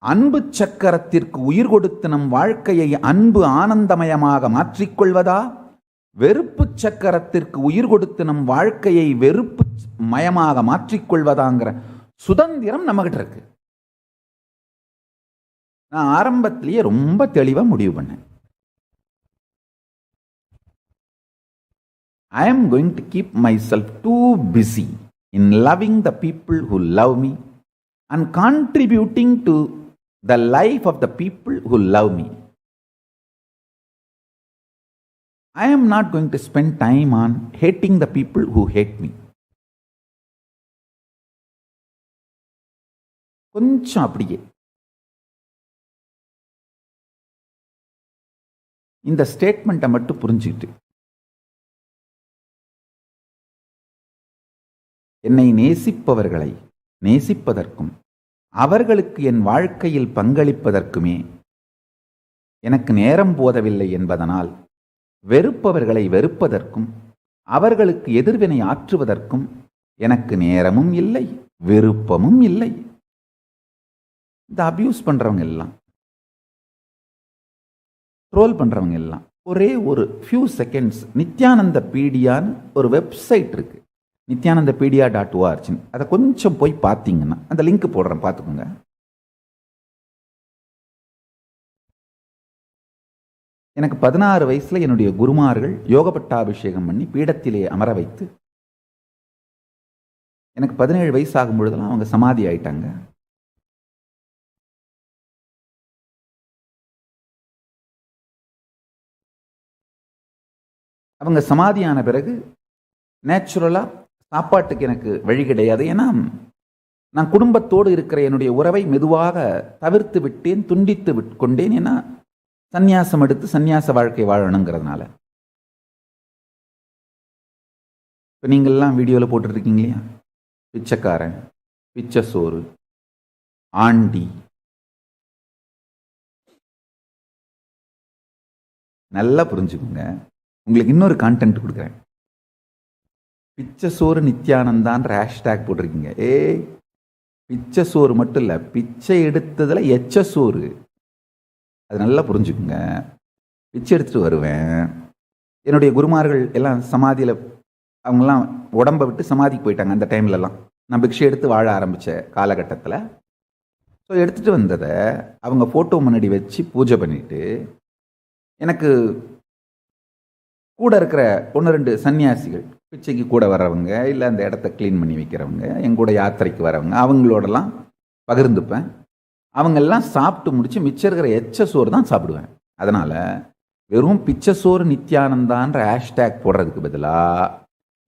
அன்பு சக்கரத்திற்கு உயிர் கொடுத்து நம் வாழ்க்கையை அன்பு ஆனந்தமயமாக மாற்றிக்கொள்வதா, வெறுப்பு சக்கரத்திற்கு உயிர் கொடுத்து நம் வாழ்க்கையை வெறுப்பு மயமாக மாற்றிக்கொள்வதாங்கிற சுதந்திரம் நம்மகிட்ட இருக்கு. நான் ஆரம்பத்திலேயே ரொம்ப தெளிவா முடிவு பண்ணேன். I am going to keep myself too busy in loving the people who love me and contributing to the life of the people who love me. I am not going to spend time on hating the people who hate me. கொஞ்சம் அப்படியே இந்த ஸ்டேட்மெண்ட்டை மட்டும் புரிஞ்சுக்கிட்டு என்னை நேசிப்பவர்களை நேசிப்பதற்கும் அவர்களுக்கு என் வாழ்க்கையில் பங்களிப்பதற்குமே எனக்கு நேரம் போதவில்லை என்பதனால் வெறுப்பவர்களை வெறுப்பதற்கும் அவர்களுக்கு எதிர்வினை ஆற்றுவதற்கும் எனக்கு நேரமும் இல்லை, விருப்பமும் இல்லை. இந்த அபியூஸ் பண்றவங்க எல்லாம், ட்ரோல் பண்றவங்க எல்லாம் ஒரே ஒரு ஃபியூ செகண்ட்ஸ் நித்யானந்த பீடியான்னு ஒரு வெப்சைட் இருக்கு, nithyanandapediya.org. அதை கொஞ்சம் போய் பார்த்தீங்கன்னா அந்த லிங்க் போடுறேன், பார்த்துக்கோங்க. எனக்கு 16 வயசுல என்னுடைய குருமார்கள் யோக பட்டாபிஷேகம் பண்ணி பீடத்திலே அமர வைத்து எனக்கு 17 வயசு ஆகும் பொழுதெல்லாம் அவங்க சமாதி ஆயிட்டாங்க. அவங்க சமாதியான பிறகு நேச்சுரலா சாப்பாட்டுக்கு எனக்கு வழி கிடையாது. ஏன்னா நான் குடும்பத்தோடு இருக்கிற என்னுடைய உறவை மெதுவாக தவிர்த்து விட்டேன், துண்டித்து கொண்டேன். ஏன்னா சந்நியாசம் எடுத்து சந்நியாச வாழ்க்கை வாழணுங்கிறதுனால. இப்போ நீங்கள்லாம் வீடியோவில் போட்டுருக்கீங்க இல்லையா, பிச்சைக்காரன், பிச்சை சோறு, ஆண்டி. நல்லா புரிஞ்சுக்கோங்க, உங்களுக்கு இன்னொரு கான்டென்ட் கொடுக்குறேன். பிச்சை சோறு நித்யானந்தான்ற ஹேஷ்டேக் போட்டிருக்கீங்க. பிச்சை சோறு மட்டும் இல்லை, பிச்சை எடுத்ததில் எச்ச சோறு. அது நல்லா புரிஞ்சுக்குங்க. பிச்சை எடுத்துட்டு வருவேன். என்னுடைய குருமார்கள் எல்லாம் சமாதியில் அவங்கெல்லாம் உடம்பை விட்டு சமாதிக்கு போயிட்டாங்க. அந்த டைம்லலாம் நான் பிக்ஷை எடுத்து வாழ ஆரம்பித்த காலகட்டத்தில் ஸோ எடுத்துகிட்டு வந்ததை அவங்க ஃபோட்டோ முன்னாடி வச்சு பூஜை பண்ணிட்டு எனக்கு கூட இருக்கிற 1-2 சன்னியாசிகள், பிச்சைக்கு கூட வர்றவங்க, இல்லை அந்த இடத்த க்ளீன் பண்ணி வைக்கிறவங்க, எங்கூட யாத்திரைக்கு வரவங்க, அவங்களோடலாம் பகிர்ந்துப்பேன். அவங்கெல்லாம் சாப்பிட்டு முடிச்சு மிச்சம் இருக்கிற எச்ச சோறு தான் சாப்பிடுவேன். அதனால் வெறும் பிச்சை சோறு நித்யானந்தான்ற ஹேஷ்டேக் போடுறதுக்கு பதிலாக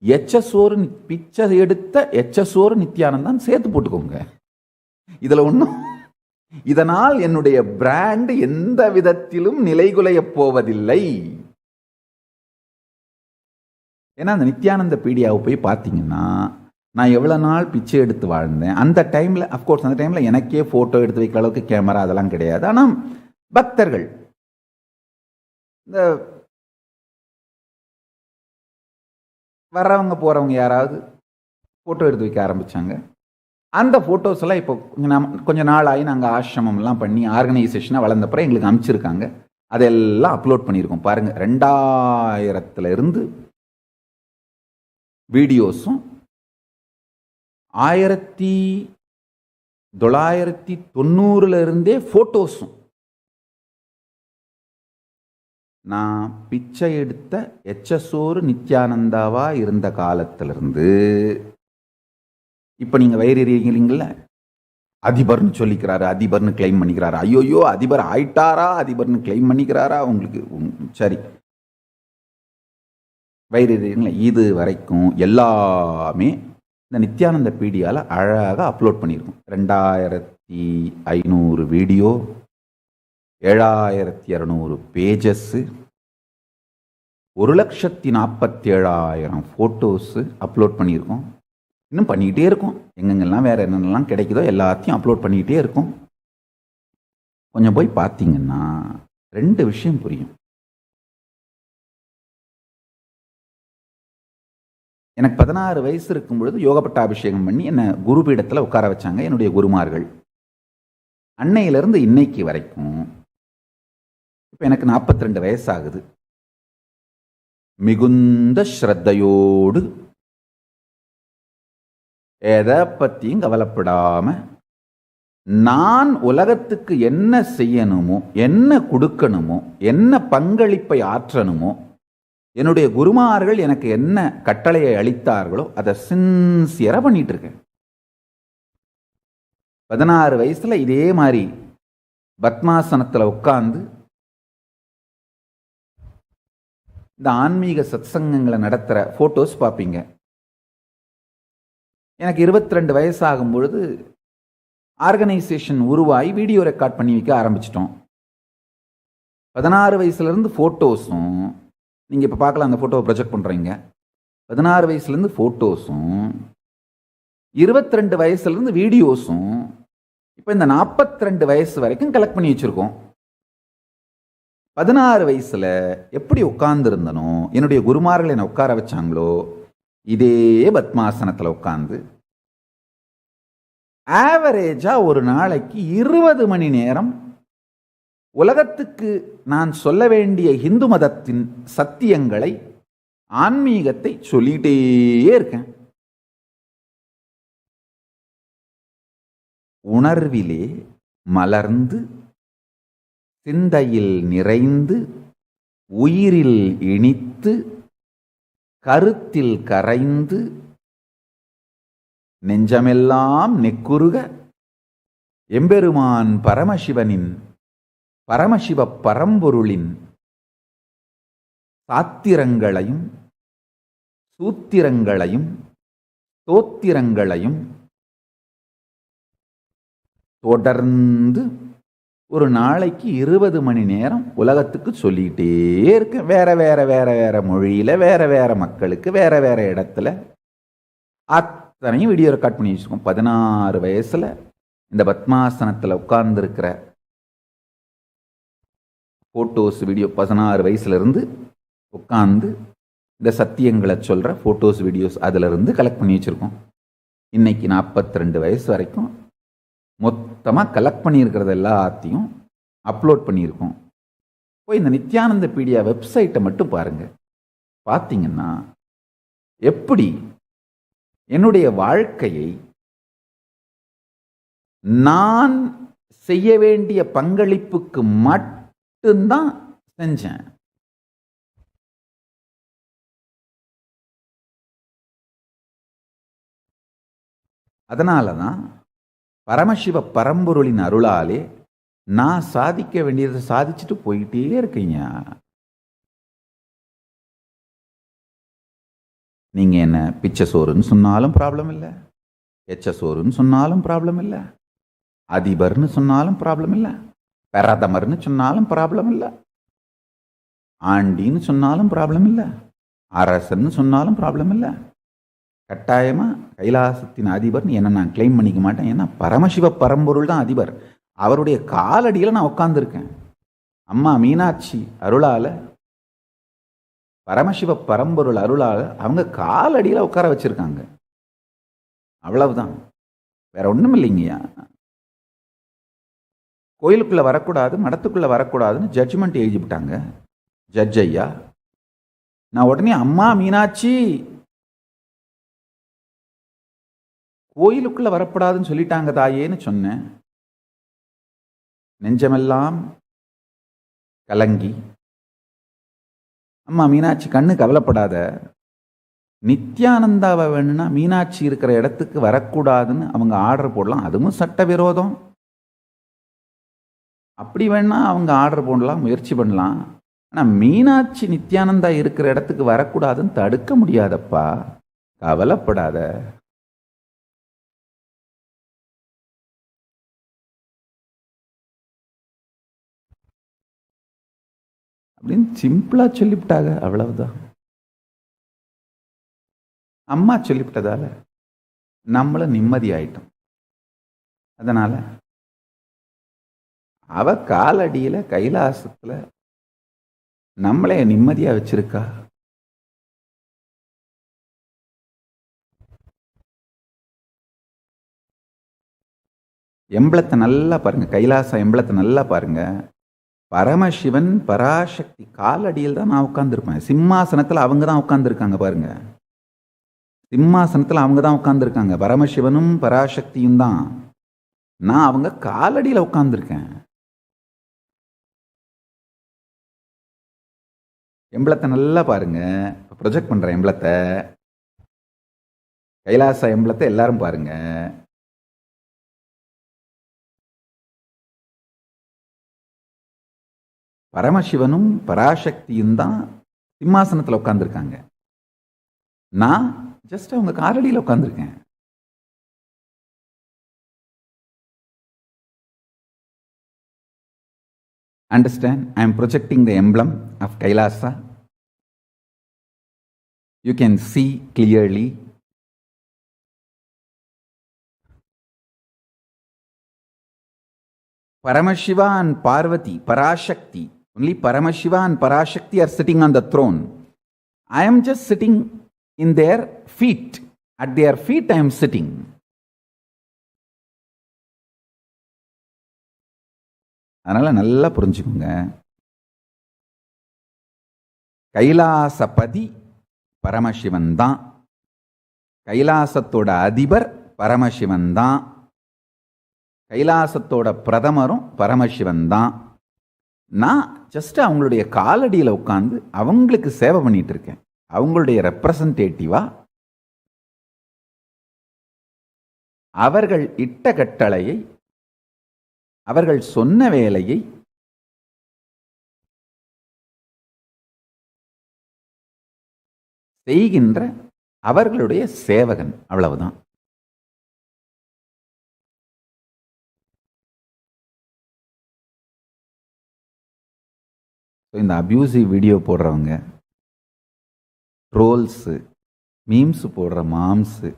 எச்ச சோறு பிச்சை எடுத்த எச்ச சோறு நித்யானந்தான் சேர்த்து போட்டுக்கோங்க. இதில் ஒன்றும், இதனால் என்னுடைய பிராண்ட் எந்த விதத்திலும் நிலைகுலைய போவதில்லை. ஏன்னா அந்த நித்யானந்த பீடியாவை போய் பார்த்தீங்கன்னா நான் எவ்வளோ நாள் பிச்சை எடுத்து வாழ்ந்தேன். அந்த டைமில் அஃப்கோர்ஸ் அந்த டைமில் எனக்கே ஃபோட்டோ எடுத்து வைக்கிற அளவுக்கு கேமரா அதெல்லாம் கிடையாது. ஆனால் பக்தர்கள், இந்த வர்றவங்க போகிறவங்க யாராவது ஃபோட்டோ எடுத்து வைக்க ஆரம்பித்தாங்க. அந்த ஃபோட்டோஸ் எல்லாம் இப்போ கொஞ்ச நாள் ஆகி நாங்கள் ஆசிரமம்லாம் பண்ணி ஆர்கனைசேஷனாக வளர்ந்தப்பறம் எங்களுக்கு அனுப்பிச்சிருக்காங்க. அதெல்லாம் அப்லோட் பண்ணியிருக்கோம். பாருங்கள், 2000 இருந்து வீடியோஸும் 1990 இருந்தே ஃபோட்டோஸும். நான் பிச்சை எடுத்த எச்சசோறு நித்யானந்தாவா இருந்த காலத்திலிருந்து இப்போ நீங்கள் வயிறீங்கள, அதிபர்னு சொல்லிக்கிறாரு, அதிபர்னு கிளைம் பண்ணிக்கிறாரு. ஐயோயோ, அதிபர் ஆயிட்டாரா, அதிபர்னு கிளைம் பண்ணிக்கிறாரா? உங்களுக்கு சரி, வயிறீங்களா? இது வரைக்கும் எல்லாமே இந்த நித்யானந்த பீடியாவில் அழகாக அப்லோட் பண்ணியிருக்கோம். 2500 வீடியோ, 7200 பேஜஸ்ஸு, 1,47,000 ஃபோட்டோஸு அப்லோட் பண்ணியிருக்கோம். இன்னும் பண்ணிக்கிட்டே இருக்கும். எங்கெங்கெல்லாம் வேறு என்னென்னலாம் கிடைக்குதோ எல்லாத்தையும் அப்லோட் பண்ணிக்கிட்டே இருக்கும். கொஞ்சம் போய் பார்த்தீங்கன்னா 2 விஷயம் புரியும். எனக்கு 16 வயசு இருக்கும் பொழுது யோக பட்டாபிஷேகம் பண்ணி என்னை குரு பீடத்தில் உட்கார வச்சாங்க என்னுடைய குருமார்கள். அன்னையிலிருந்து இன்னைக்கு வரைக்கும் இப்போ எனக்கு 42 வயசு ஆகுது. மிகுந்த ஸ்ரத்தையோடு எதை பற்றியும் கவலைப்படாம நான் உலகத்துக்கு என்ன செய்யணுமோ, என்ன கொடுக்கணுமோ, என்ன பங்களிப்பை ஆற்றணுமோ, என்னுடைய குருமார்கள் எனக்கு என்ன கட்டளையை அளித்தார்களோ அதை சின்சியரா பண்ணிட்டு இருக்கேன். 16 வயசுல இதே மாதிரி பத்மாசனத்தில் உட்கார்ந்து இந்த ஆன்மீக சத்சங்கங்களை நடத்துகிற ஃபோட்டோஸ் பார்ப்பீங்க. எனக்கு 22 வயசு ஆகும் பொழுது ஆர்கனைசேஷன் உருவாகி வீடியோ ரெக்கார்ட் பண்ணி வைக்க ஆரம்பிச்சிட்டோம். 16 வயசுலேருந்து ஃபோட்டோஸும், நீங்கள் இப்போ பார்க்கலாம், அந்த ஃபோட்டோவை ப்ரொஜெக்ட் பண்ணுறீங்க. 16 வயசுலேருந்து ஃபோட்டோஸும், 22 வயசுலேருந்து வீடியோஸும், இப்போ இந்த 42 வயசு வரைக்கும் கலெக்ட் பண்ணி வச்சுருக்கோம். 16 வயசில் எப்படி உட்கார்ந்துருந்தனோ, என்னுடைய குருமார்கள் என்னை உட்கார வச்சாங்களோ, இதே பத்மாசனத்தில் உட்கார்ந்து ஆவரேஜாக ஒரு நாளைக்கு 20 மணி நேரம் உலகத்துக்கு நான் சொல்ல வேண்டிய இந்து மதத்தின் சத்தியங்களை, ஆன்மீகத்தை சொல்லிட்டே இருக்கேன். உணர்விலே மலர்ந்து, சிந்தையில் நிறைந்து, உயிரில் இனித்து, கருத்தில் கரைந்து, நெஞ்சமெல்லாம் நெக்குருக எம்பெருமான் பரமசிவனின், பரமசிவ பரம்பொருளின் சாத்திரங்களையும் சூத்திரங்களையும் ஸ்தோத்திரங்களையும் தொடர்ந்து ஒரு நாளைக்கு 20 மணி நேரம் உலகத்துக்கு சொல்லிக்கிட்டே இருக்க. வேற வேற வேற வேற மொழியில, வேற வேற மக்களுக்கு, வேற வேற இடத்துல அத்தனையும் வீடியோ ரெக்கார்ட் பண்ணி வச்சுக்கோம். 16 வயசுல இந்த பத்மாசனத்தில் உட்கார்ந்துருக்கிற ஃபோட்டோஸ் வீடியோ, 16 வயசுல இருந்து உட்கார்ந்து இந்த சத்தியங்களை சொல்ற ஃபோட்டோஸ் வீடியோஸ் அதுல இருந்து கலெக்ட் பண்ணி வச்சிருக்கோம். இன்னைக்கு 42 வயசு வரைக்கும் மொத்தமாக கலெக்ட் பண்ணியிருக்கிறது எல்லாத்தையும் அப்லோட் பண்ணியிருக்கோம். போய் இந்த நித்யானந்த பீடியா வெப்சைட்டை மட்டும் பாருங்க. பார்த்தீங்கன்னா எப்படி என்னுடைய வாழ்க்கையை நான் செய்ய வேண்டிய பங்களிப்புக்கு மட்டும்தான் செஞ்சேன். அதனால தான் பரமசிவ பரம்பொருளின் அருளாலே நான் சாதிக்க வேண்டியதை சாதிச்சுட்டு போயிட்டே இருக்கீங்க. நீங்க என்ன பிச்சை சோறுன்னு சொன்னாலும் ப்ராப்ளம் இல்லை, எச்ச சோறுன்னு சொன்னாலும் ப்ராப்ளம் இல்லை, அதிபர்னு சொன்னாலும் ப்ராப்ளம் இல்லை, பிரதமர்னு சொன்னாலும் ப்ராப்ளம் இல்லை, ஆண்டின்னு சொன்னாலும் ப்ராப்ளம் இல்லை, அரசன்னு சொன்னாலும் ப்ராப்ளம் இல்லை. கட்டாயமா கைலாசத்தின் அதிபர்னு என்ன நான் கிளைம் பண்ணிக்க மாட்டேன். ஏன்னா பரமசிவ பரம்பொருள் தான் அதிபர். அவருடைய காலடியில் நான் உட்கார்ந்துருக்கேன். அம்மா மீனாட்சி அருளால, பரமசிவ பரம்பொருள் அருளால அவங்க காலடியில் உட்கார வச்சிருக்காங்க. அவ்வளவுதான். வேற ஒண்ணும் இல்லைங்கய்யா. கோயிலுக்குள்ள வரக்கூடாது, மடத்துக்குள்ள வரக்கூடாதுன்னு ஜட்ஜ்மெண்ட் எழுதிவிட்டாங்க ஜட்ஜ் ஐயா. நான் உடனே அம்மா மீனாட்சி கோயிலுக்குள்ள வரக்கூடாதுன்னு சொல்லிட்டாங்க தாயேன்னு சொன்னேன். நெஞ்சமெல்லாம் கலங்கி, அம்மா மீனாட்சி கண்ணு கவலைப்படாத, நித்யானந்தாவை வேணும்னா மீனாட்சி இருக்கிற இடத்துக்கு வரக்கூடாதுன்னு அவங்க ஆர்டர் போடலாம், அதுவும் சட்டவிரோதம். அப்படி வேணா அவங்க ஆர்டர் போடலாம், முயற்சி பண்ணலாம். ஆனால் மீனாட்சி நித்யானந்தா இருக்கிற இடத்துக்கு வரக்கூடாதுன்னு தடுக்க முடியாதப்பா, கவலைப்படாத. அப்படின்னு சிம்பிளா சொல்லிவிட்டாங்க, அவ்வளவுதான். அம்மா சொல்லிவிட்டதால நம்மளும் நிம்மதி ஆயிட்டோம். அதனால அவ காலடியில கைலாசத்துல நம்மளே நிம்மதியா வச்சிருக்கா. எம்பளத்தை நல்லா பாருங்க, கைலாச எம்பளத்தை நல்லா பாருங்க. பரமசிவன் பராசக்தி காலடியில் தான் நான் உட்கார்ந்துருப்பேன். சிம்மாசனத்துல அவங்க தான் உட்கார்ந்துருக்காங்க பாருங்க, சிம்மாசனத்துல அவங்க தான் உட்கார்ந்துருக்காங்க. பரமசிவனும் பராசக்தியும் தான், நான் அவங்க காலடியில உட்கார்ந்துருக்கேன். எம்பளத்தை நல்லா பாருங்க, ப்ரொஜெக்ட் பண்ற எம்பளத்தை, கைலாச எம்பளத்தை எல்லாரும் பாருங்க. பரமசிவனும் பராசக்தியும் தான் சிம்மாசனத்துல உட்கார்ந்துருக்காங்க, நான் ஜஸ்ட் அவங்க காலடியில் உட்கார்ந்துருக்கேன். Understand? I am projecting the emblem of Kailasa. You can see clearly. Paramashiva and Parvati, Parashakti, only Paramashiva and Parashakti are sitting on the throne. I am just sitting in their feet. At their feet I am sitting. அதனால நல்லா புரிஞ்சுக்கோங்க, கைலாசபதி பரமசிவன் தான், கைலாசத்தோட அதிபர் பரமசிவன் தான், கைலாசத்தோட பிரதமரும் பரமசிவன் தான். நான் just அவங்களுடைய காலடியில் உட்கார்ந்து அவங்களுக்கு சேவை பண்ணிட்டு இருக்கேன், அவங்களுடைய ரெப்ரசன்டேட்டிவா. அவர்கள் இட்ட கட்டளையை, அவர்கள் சொன்ன வேலையை செய்கின்ற அவர்களுடைய சேவகன், அவ்வளவுதான். இந்த அபியூசிவ் வீடியோ போடுறவங்க, ட்ரோல்ஸு, மீம்ஸ் போடுற மாம்ஸு,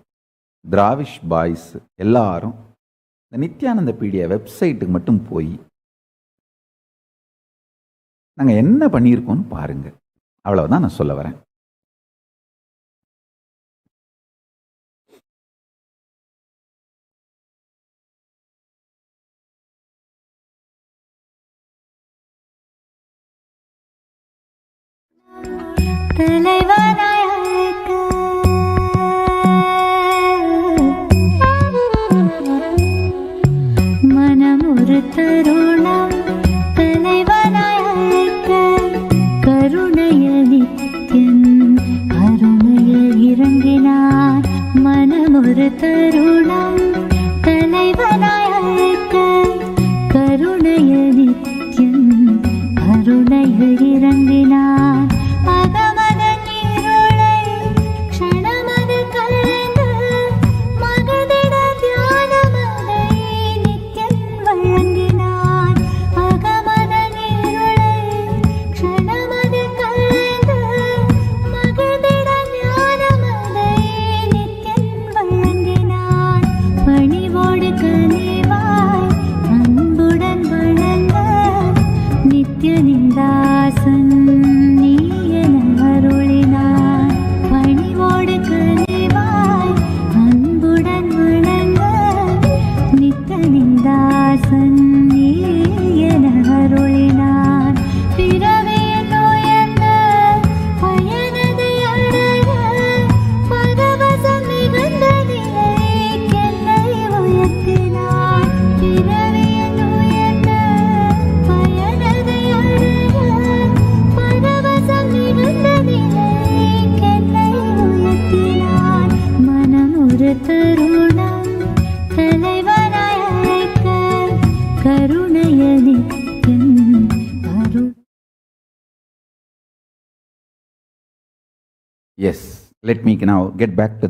திராவிஷ் பாய்ஸ் எல்லாரும் இந்த நித்யானந்த பீடியா வெப்சைட்டுக்கு மட்டும் போய் நாங்கள் என்ன பண்ணியிருக்கோம்னு பாருங்க, அவ்வளவுதான் நான் சொல்ல வரேன். மனமுறு தருணம் தலைவனாயக்க கருணைய நித்யன் கருணைய இறங்கினார். மனமுறு தருணம் தலைவனாயக்க கருணைய நித்யன் கருணைய இறங்கினார். करुणय नित्यं Yes, let me now get back to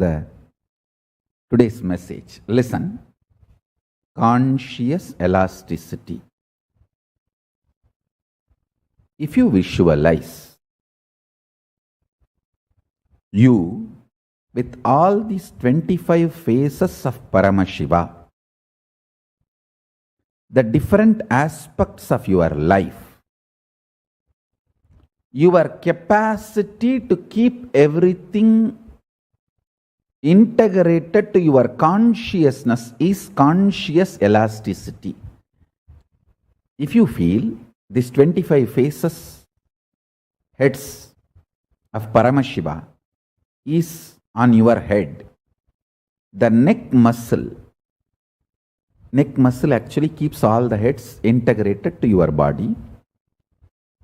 today's message. Listen. Conscious elasticity. If you visualize you with all these 25 phases of Paramashiva, the different aspects of your life, your capacity to keep everything integrated to your consciousness is conscious elasticity. If you feel these 25 phases, heads of Paramashiva is on your head, the neck muscle actually keeps all the heads integrated to your body.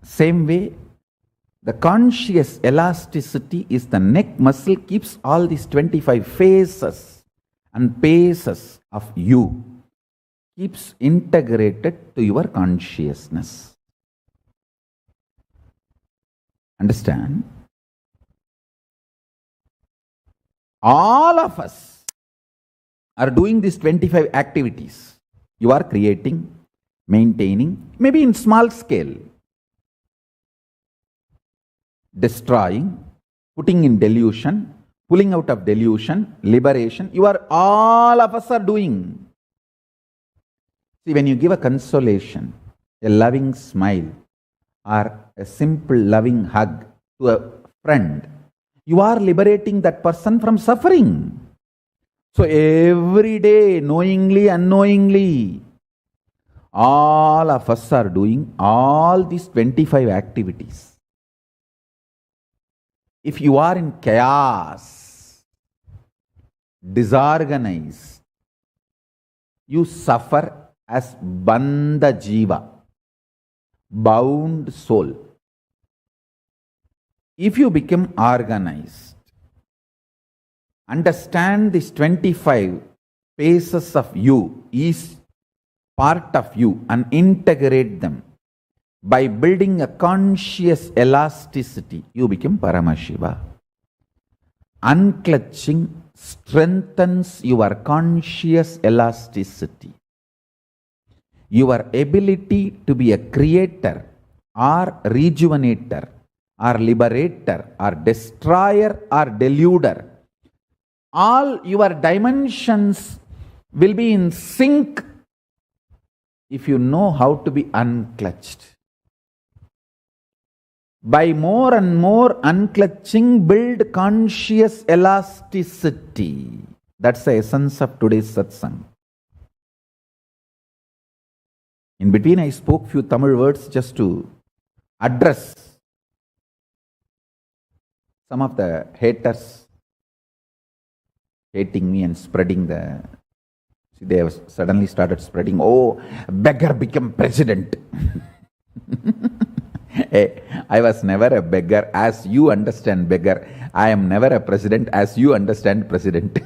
Same way, the conscious elasticity is the neck muscle keeps all these 25 phases and paces of you, keeps integrated to your consciousness. Understand? All of us are doing these 25 activities. You are creating, maintaining, maybe in small scale, destroying, putting in delusion, pulling out of delusion, liberation. All of us are doing. See, when you give a consolation, a loving smile, or a simple loving hug to a friend, you are liberating that person from suffering. So every day, knowingly, unknowingly, all of us are doing all these 25 activities. If you are in chaos, disorganized, you suffer as bandha jiva, bound soul. If you become organized, understand these 25 phases of you, each part of you, and integrate them. By building a conscious elasticity, you become Paramashiva. Unclutching strengthens your conscious elasticity. Your ability to be a creator or rejuvenator or liberator or destroyer or deluder, all your dimensions will be in sync if you know how to be unclutched. By more and more unclutching, build conscious elasticity. That's the essence of today's satsang. In between, I spoke few Tamil words just to address some of the haters hating me and spreading they have suddenly started spreading, oh, beggar become president. Hey, I was never a beggar as you understand beggar. I am never a president as you understand president.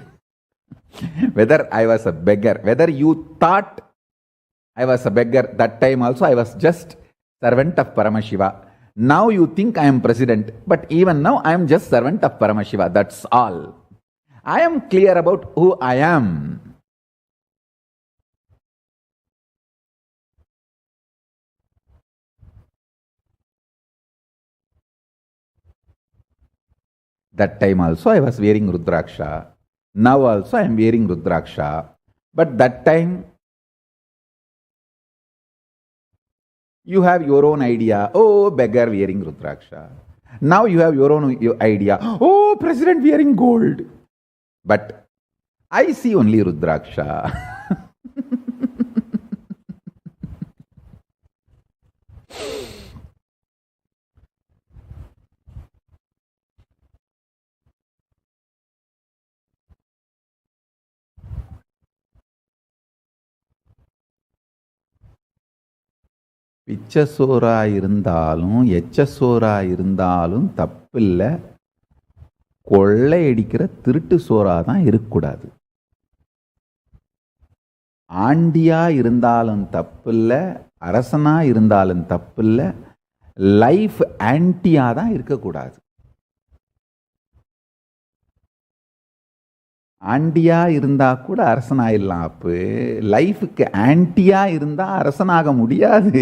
Whether I was a beggar, whether you thought I was a beggar, that time also I was just servant of Paramashiva. Now you think I am president, but even now I am just servant of Paramashiva. That's all. I am clear about who I am. That time also I was wearing Rudraksha. Now also I am wearing Rudraksha. But that time you have your own idea. Oh, beggar wearing Rudraksha. Now you have your own idea. Oh, president wearing gold. But I see only Rudraksha. பிச்சசோரா இருந்தாலும் எச்சசோரா இருந்தாலும் தப்பில்லை, கொள்ளையடிக்கிற திருட்டு சோறா தான் இருக்கக்கூடாது. ஆண்டியா இருந்தாலும் தப்பில்லை, அரசனா இருந்தாலும் தப்பு இல்லை, லைஃப் ஆன்டியா தான் இருக்கக்கூடாது. ஆண்டியா இருந்தா கூட அரசனாயிடலாம். அப்போ லைஃபுக்கு ஆன்டியா இருந்தா அரசனாக முடியாது.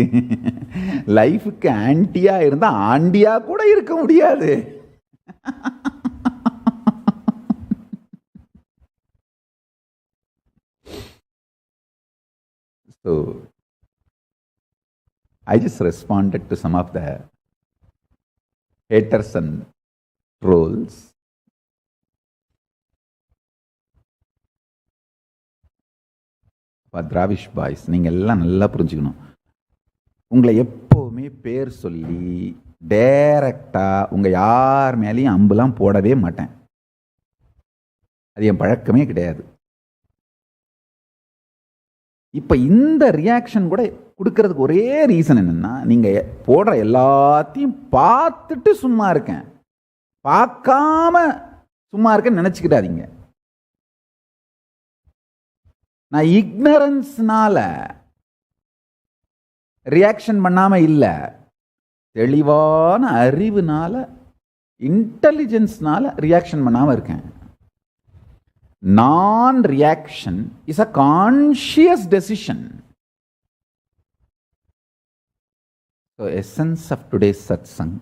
லைஃபுக்கு ஆன்டியா இருந்தா ஆண்டியா கூட இருக்க முடியாது. So I just responded to some of the haters and trolls. Dravish boys, நீங்கள் எல்லாம் நல்லா புரிஞ்சுக்கணும். உங்களை எப்போவுமே பேர் சொல்லி டைரக்டாக உங்கள் யார் மேலேயும் அம்புலாம் போடவே மாட்டேன். அது என் பழக்கமே கிடையாது. இப்போ இந்த ரியாக்ஷன் கூட கொடுக்கறதுக்கு ஒரே ரீசன் என்னன்னா, நீங்கள் போடுற எல்லாத்தையும் பார்த்துட்டு சும்மா இருக்கேன், பார்க்காம சும்மா இருக்கேன்னு நினச்சிக்கிட்டாதீங்க. நான் இக்னரன்ஸ்னால ரியாக்ஷன் பண்ணாம இல்ல, தெளிவான அறிவுனால, இன்டெலிஜென்ஸ்னால ரியாக்ஷன் பண்ணாம இருக்கேன். நான் reaction is a conscious decision. So essence of today's satsang,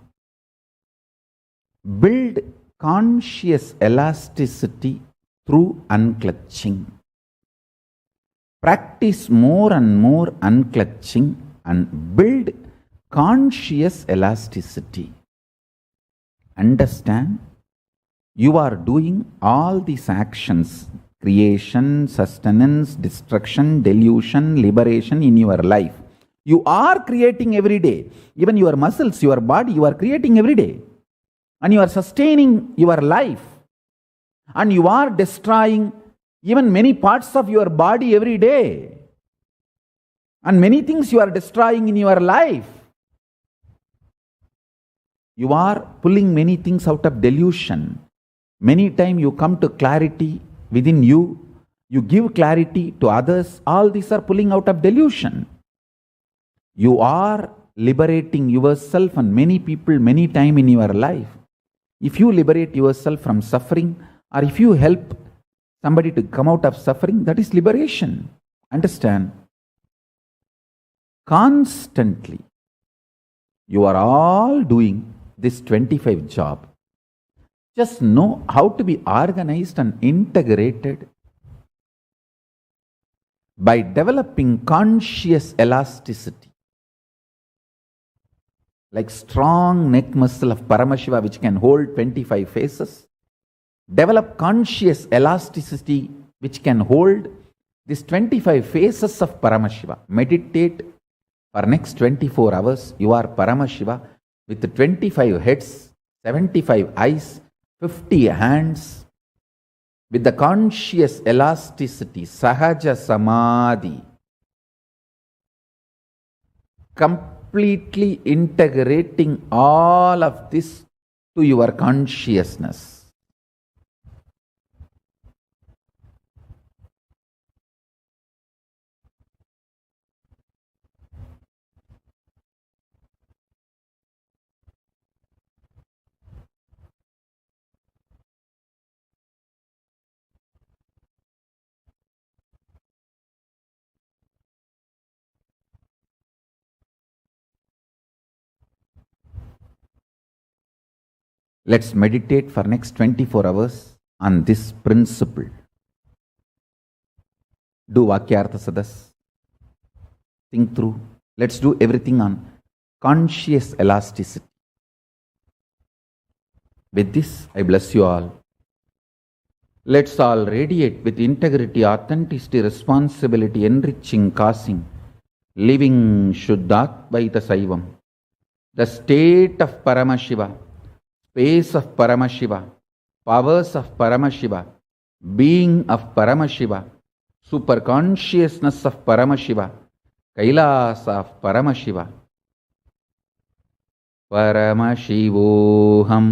build conscious elasticity through unclutching. Practice more and more unclutching and build conscious elasticity. Understand, you are doing all these actions: creation, sustenance, destruction, delusion, liberation in your life. You are creating every day. Even your muscles, your body, you are creating every day. And you are sustaining your life. And you are destroying even many parts of your body every day. And many things you are destroying in your life. You are pulling many things out of delusion. Many times you come to clarity within you. You give clarity to others. All these are pulling out of delusion. You are liberating yourself and many people many times in your life. If you liberate yourself from suffering, or if you help somebody to come out of suffering, that is liberation. Understand? Constantly, you are all doing this 25 job. Just know how to be organized and integrated by developing conscious elasticity. Like strong neck muscle of Paramashiva, which can hold 25 faces. Develop conscious elasticity which can hold these 25 faces of Paramashiva. Meditate for next 24 hours. You are Paramashiva with 25 heads, 75 eyes, 50 hands. With the conscious elasticity, Sahaja Samadhi, completely integrating all of this to your consciousness. Let's meditate for next 24 hours on this principle. Do Vakyartha Sadas. Think through. Let's do everything on conscious elasticity. With this, I bless you all. Let's all radiate with integrity, authenticity, responsibility, enriching, causing, living Shuddhatvaita Saivam, the state of Paramashiva, space of Paramashiva, powers of Paramashiva, being of Paramashiva, super consciousness of Paramashiva, Kailasa of Paramashiva. Paramashivoham,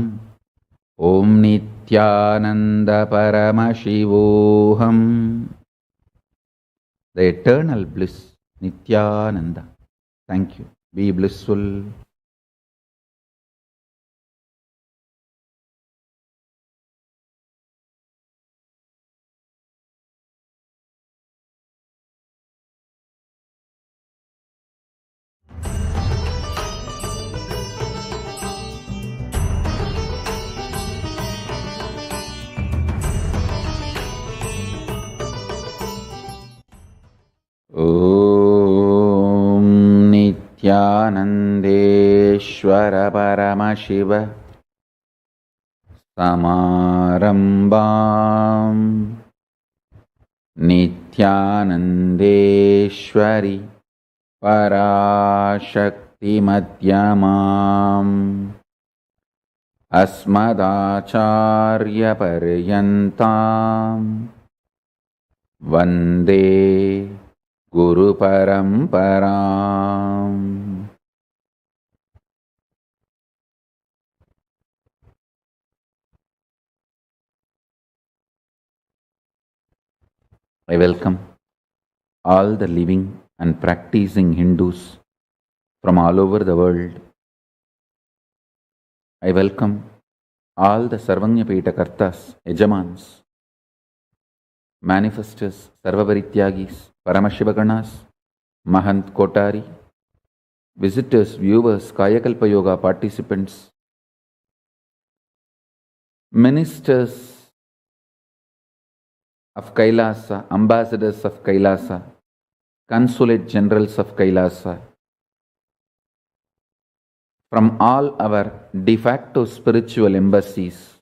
Om Nithyananda Paramashivoham. The eternal bliss, Nithyananda, Thank you. Be blissful. ॐ नित्यानन्देश्वर परमशिव समारम्भाम् नित्यानन्देश्वरि पराशक्तिमध्यमाम् अस्मदाचार्यपर्यन्ताम् वन्दे गुरुपरम्पराम्. I welcome all the living and practicing Hindus from all over the world. I welcome all the Sarvanyapeta Kartas, Yajamans, manifestors, Sarvaparityagis, Paramashiva Ganas, Mahant Kotari, visitors, viewers, Kayakalpa Yoga participants, ministers of Kailasa, ambassadors of Kailasa, consulate generals of Kailasa, from all our de facto spiritual embassies,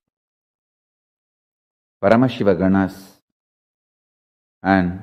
Paramashiva Ganas, and